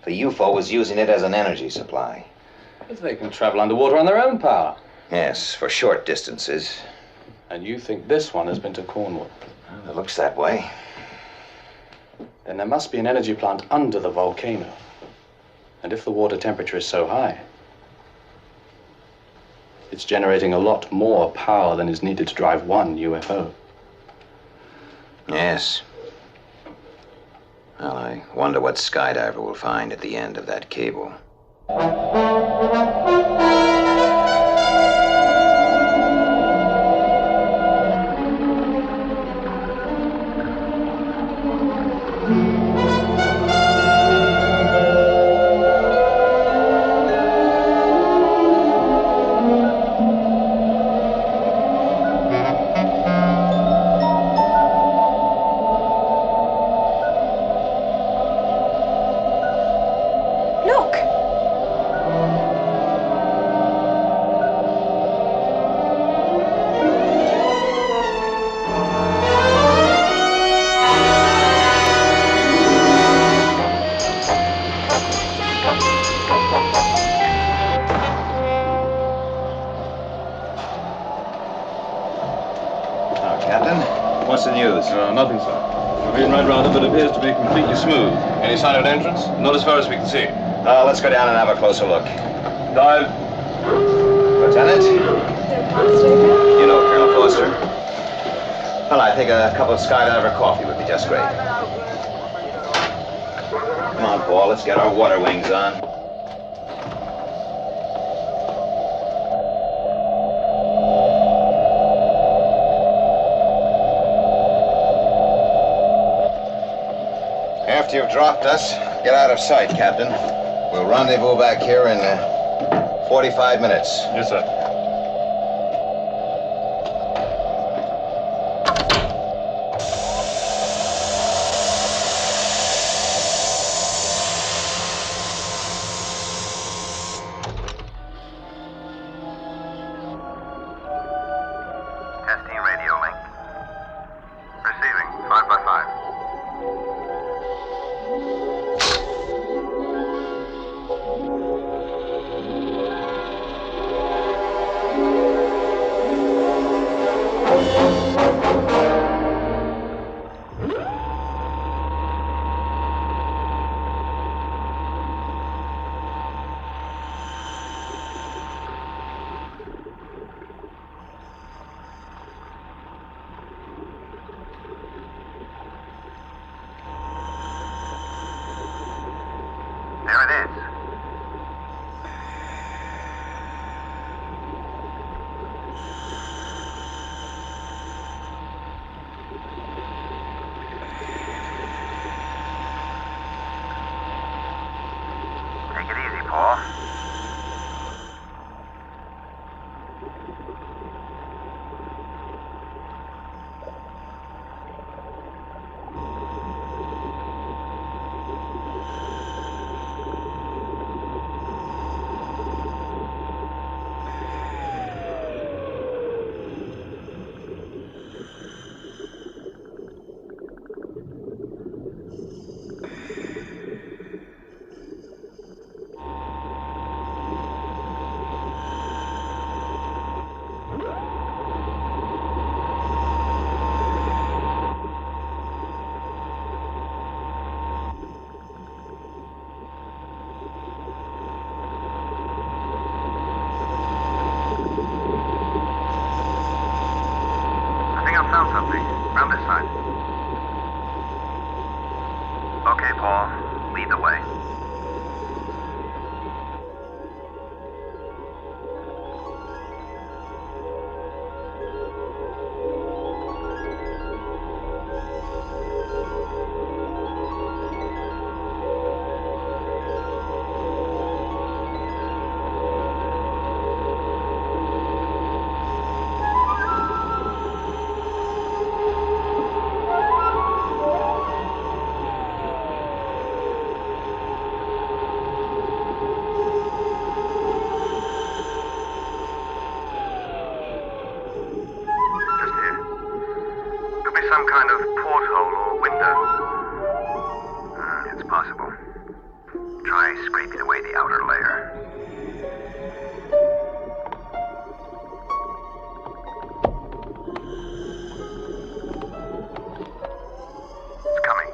The UFO was using it as an energy supply. If they can travel underwater on their own power. Yes, for short distances. And you think this one has been to Cornwall? Well, it looks that way. Then there must be an energy plant under the volcano. And if the water temperature is so high, it's generating a lot more power than is needed to drive one UFO. Yes. Well, I wonder what Skydiver will find at the end of that cable. What's the news? Nothing, sir. I've been right round it, but it appears to be completely smooth. Any sign of an entrance? Not as far as we can see. Let's go down and have a closer look. Dive. Lieutenant? You know Colonel Foster. Well, I think a cup of Skydiver coffee would be be just great. Come on, Paul, let's get our water wings on. After you've dropped us, get out of sight, Captain. We'll rendezvous back here in 45 minutes. Yes, sir. Testing radio link. Receiving 5 by 5. There it is. Take it easy, Paul. Found something. Round this side. Okay, Paul. Lead the way. Some kind of porthole or window. It's possible. Try scraping away the outer layer. It's coming.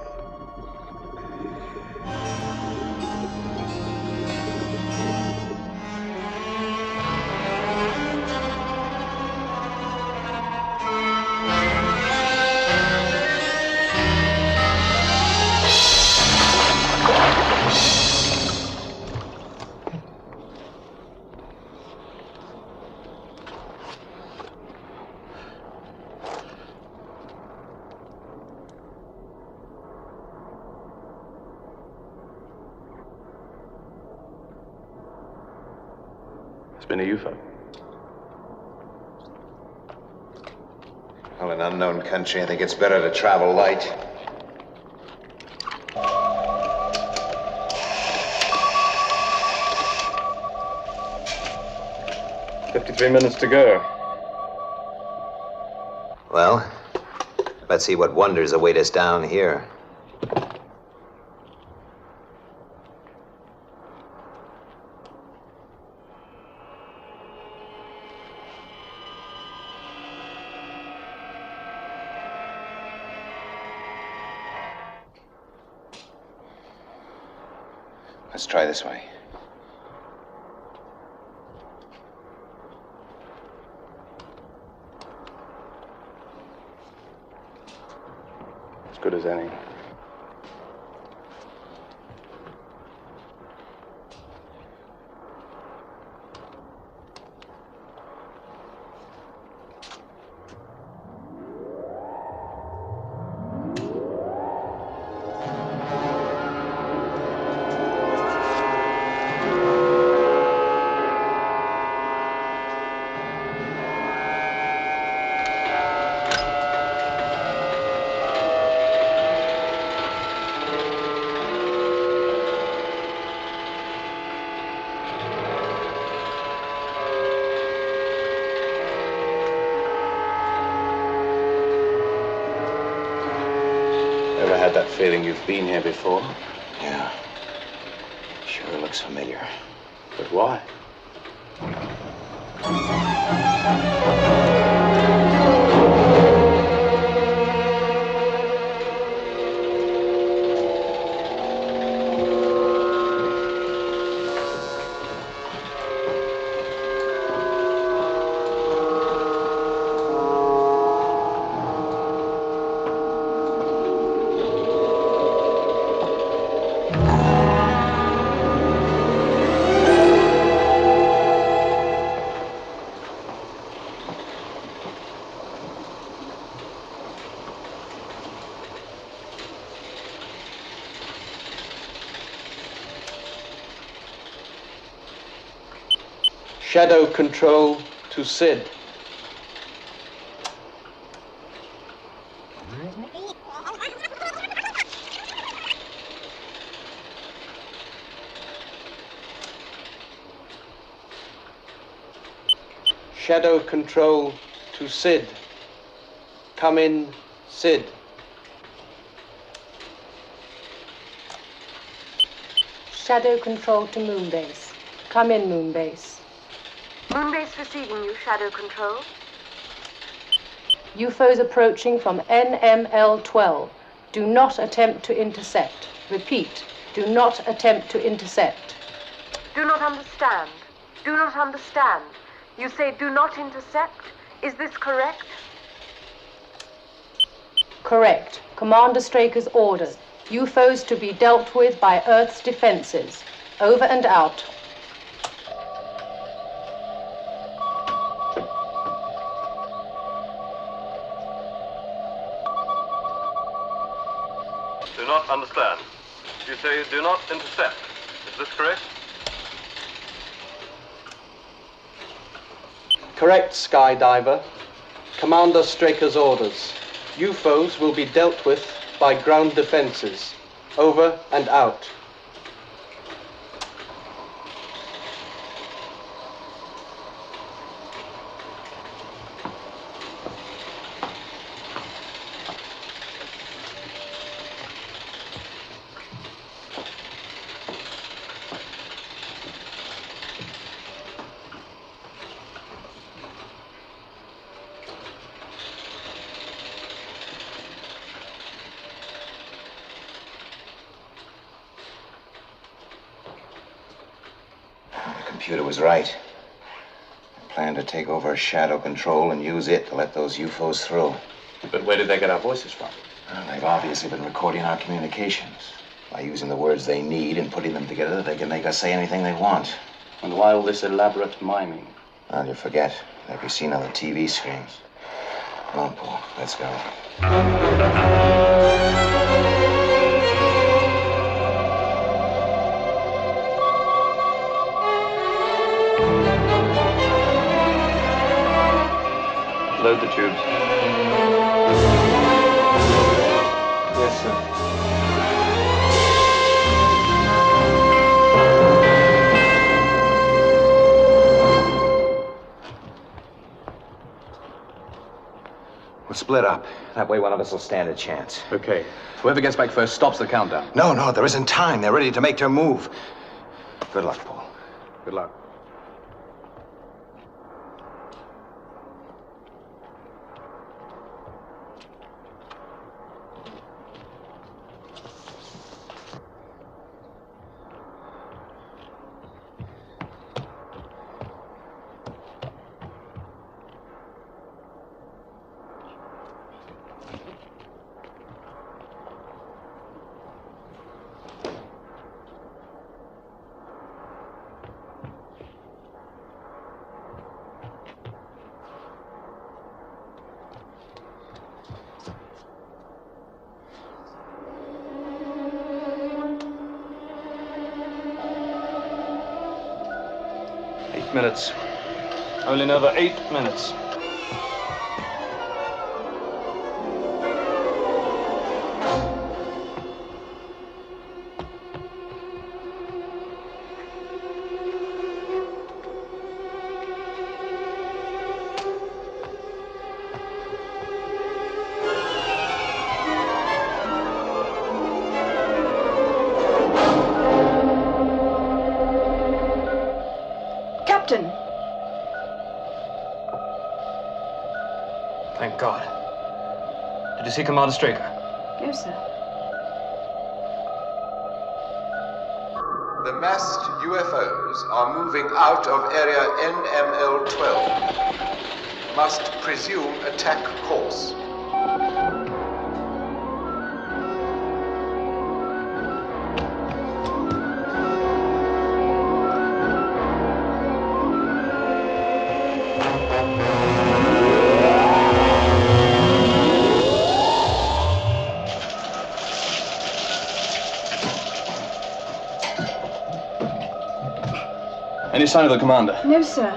Been a UFO. Well, in unknown country, I think it's better to travel light. "53 minutes to go. Well, let's see what wonders await us down here. Let's try this way. It's good. good as any. Ever had that feeling you've been here before? Yeah. Sure looks familiar. But why? Shadow control to SID. Shadow control to SID. Come in, SID. Shadow control to Moonbase. Come in, Moonbase. Moonbase receiving you, Shadow Control. UFOs approaching from NML-12. Do not attempt to intercept. Repeat, do not attempt to intercept. Do not understand. Do not understand. You say do not intercept. Is this correct? Correct. Commander Straker's orders. UFOs to be dealt with by Earth's defenses. Over and out. Do not understand. You say do not intercept. Is this correct? Correct, Skydiver. Commander Straker's orders. UFOs will be dealt with by ground defenses. Over and out. The computer was right. I planned to take over shadow control and use it to let those UFOs through. But where did they get our voices from? Well, they've obviously been recording our communications. By using the words they need and putting them together, they can make us say anything they want. And why all this elaborate miming? Well, you forget. They'll be seen on the TV screens. Come on, Paul. Let's go. Load the tubes. Yes, sir. We'll split up. That way one of us will stand a chance. Okay. Whoever gets back first stops the countdown. No, there isn't time. They're ready to make their move. Good luck, Paul. Good luck. minutes. Only another 8 minutes. Captain! Thank God. Did you see Commander Straker? No, sir. The massed UFOs are moving out of area NML-12. Must presume attack course. Any sign of the commander? No, sir.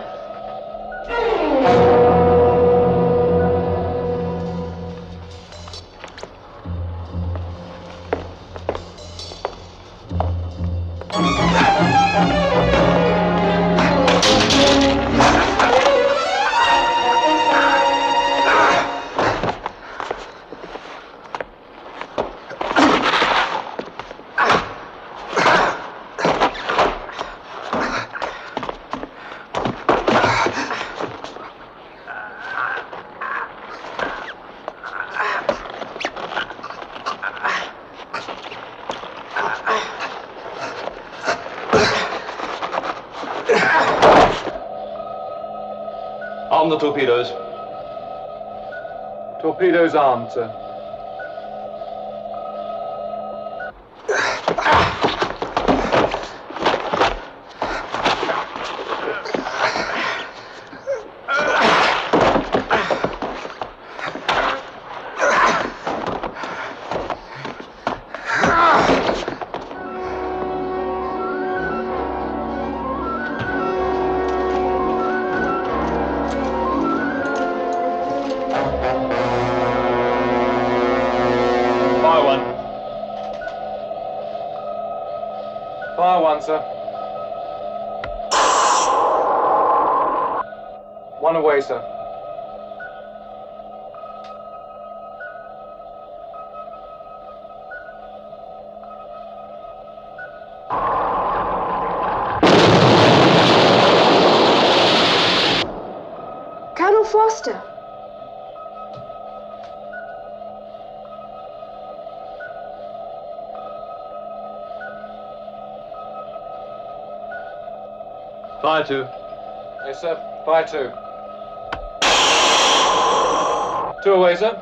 Arm the torpedoes. Torpedoes armed, sir. Fire one, sir. One away, sir. Colonel Foster. Fire two. Yes, sir. Fire two. Two away, sir.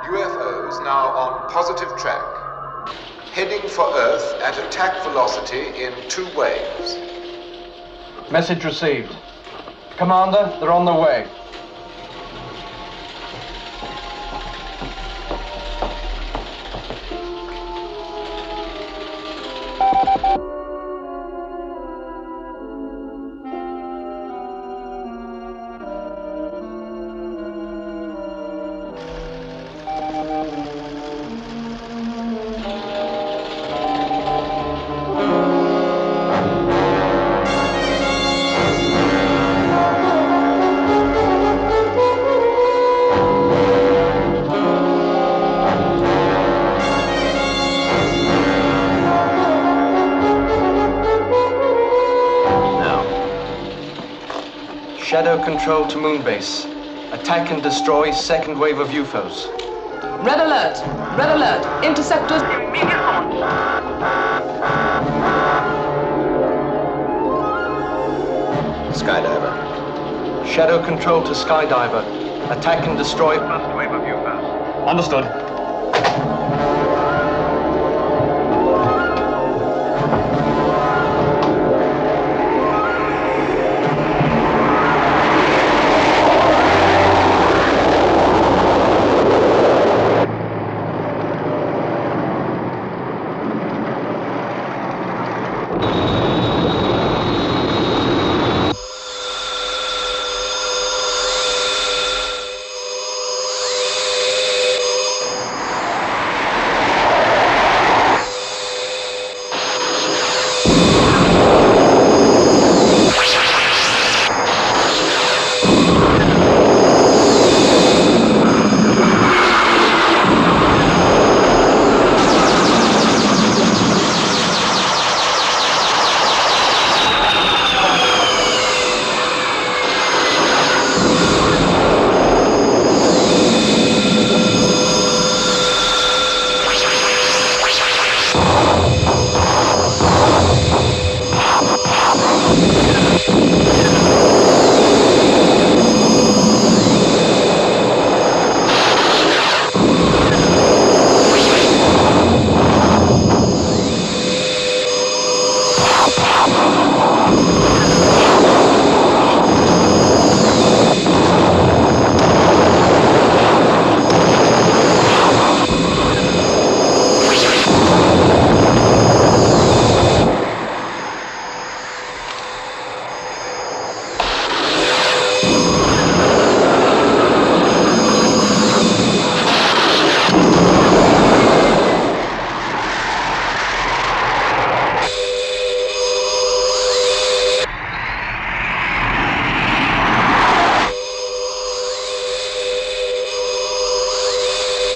UFOs now on positive track. Heading for Earth at attack velocity in 2 waves. Message received. Commander, they're on their way. Shadow control to moon base. Attack and destroy second wave of UFOs. Red alert! Red alert! Interceptors immediate launch! Skydiver. Shadow control to Skydiver. Attack and destroy first wave of UFOs. Understood.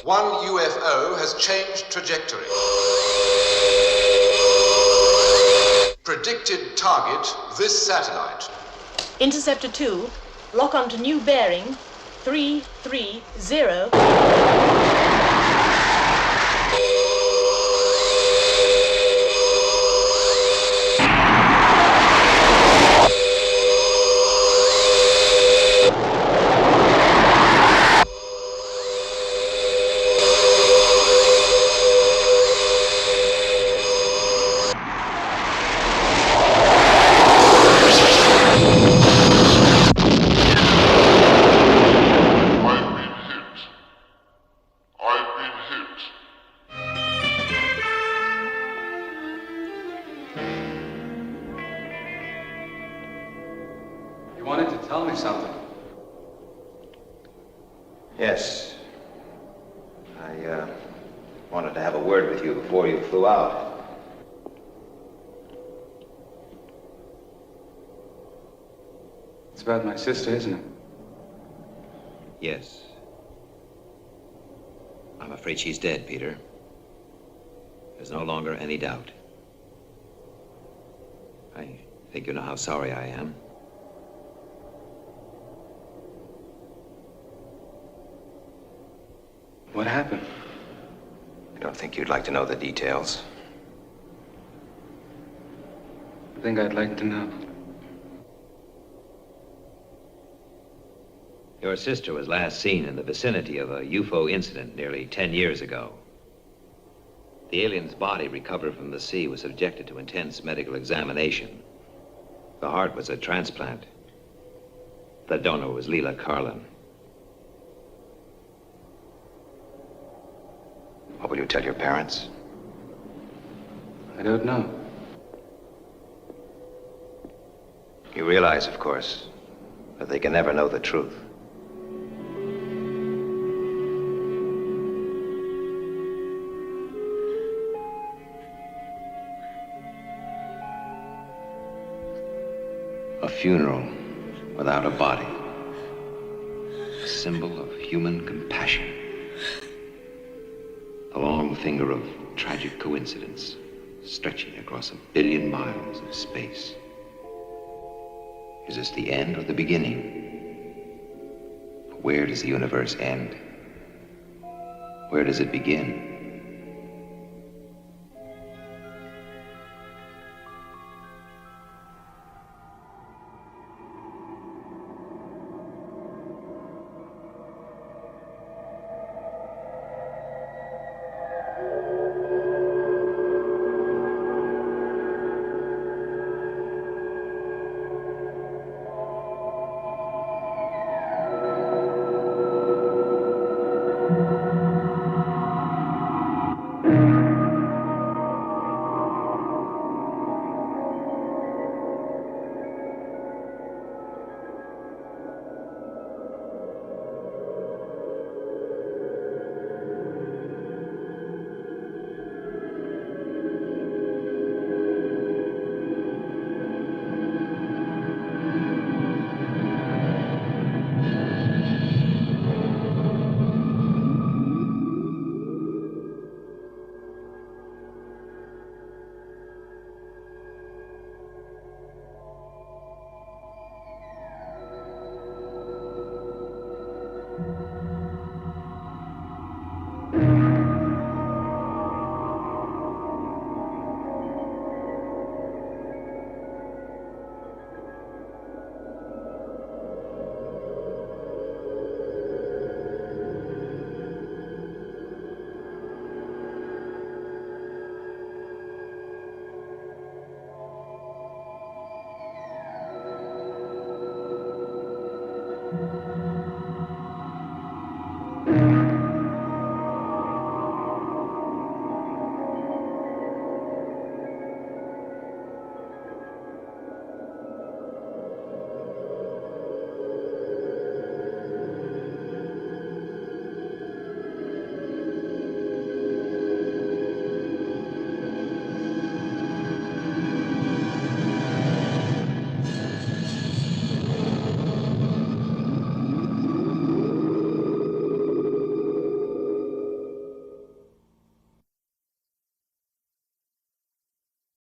One UFO has changed trajectory. Predicted target, this satellite. Interceptor 2, lock onto new bearing 330. You wanted to tell me something. Yes. I wanted to have a word with you before you flew out. It's about my sister, isn't it? Yes. I'm afraid she's dead, Peter. There's no longer any doubt. I think you know how sorry I am. What happened? I don't think you'd like to know the details. I think I'd like to know. Your sister was last seen in the vicinity of a UFO incident nearly 10 years ago. The alien's body recovered from the sea was subjected to intense medical examination. The heart was a transplant. The donor was Leela Carlin. What will you tell your parents? I don't know. You realize, of course, that they can never know the truth. A funeral without a body. A symbol of human compassion. The long finger of tragic coincidence stretching across 1 billion miles of space. Is this the end or the beginning? Where does the universe end? Where does it begin?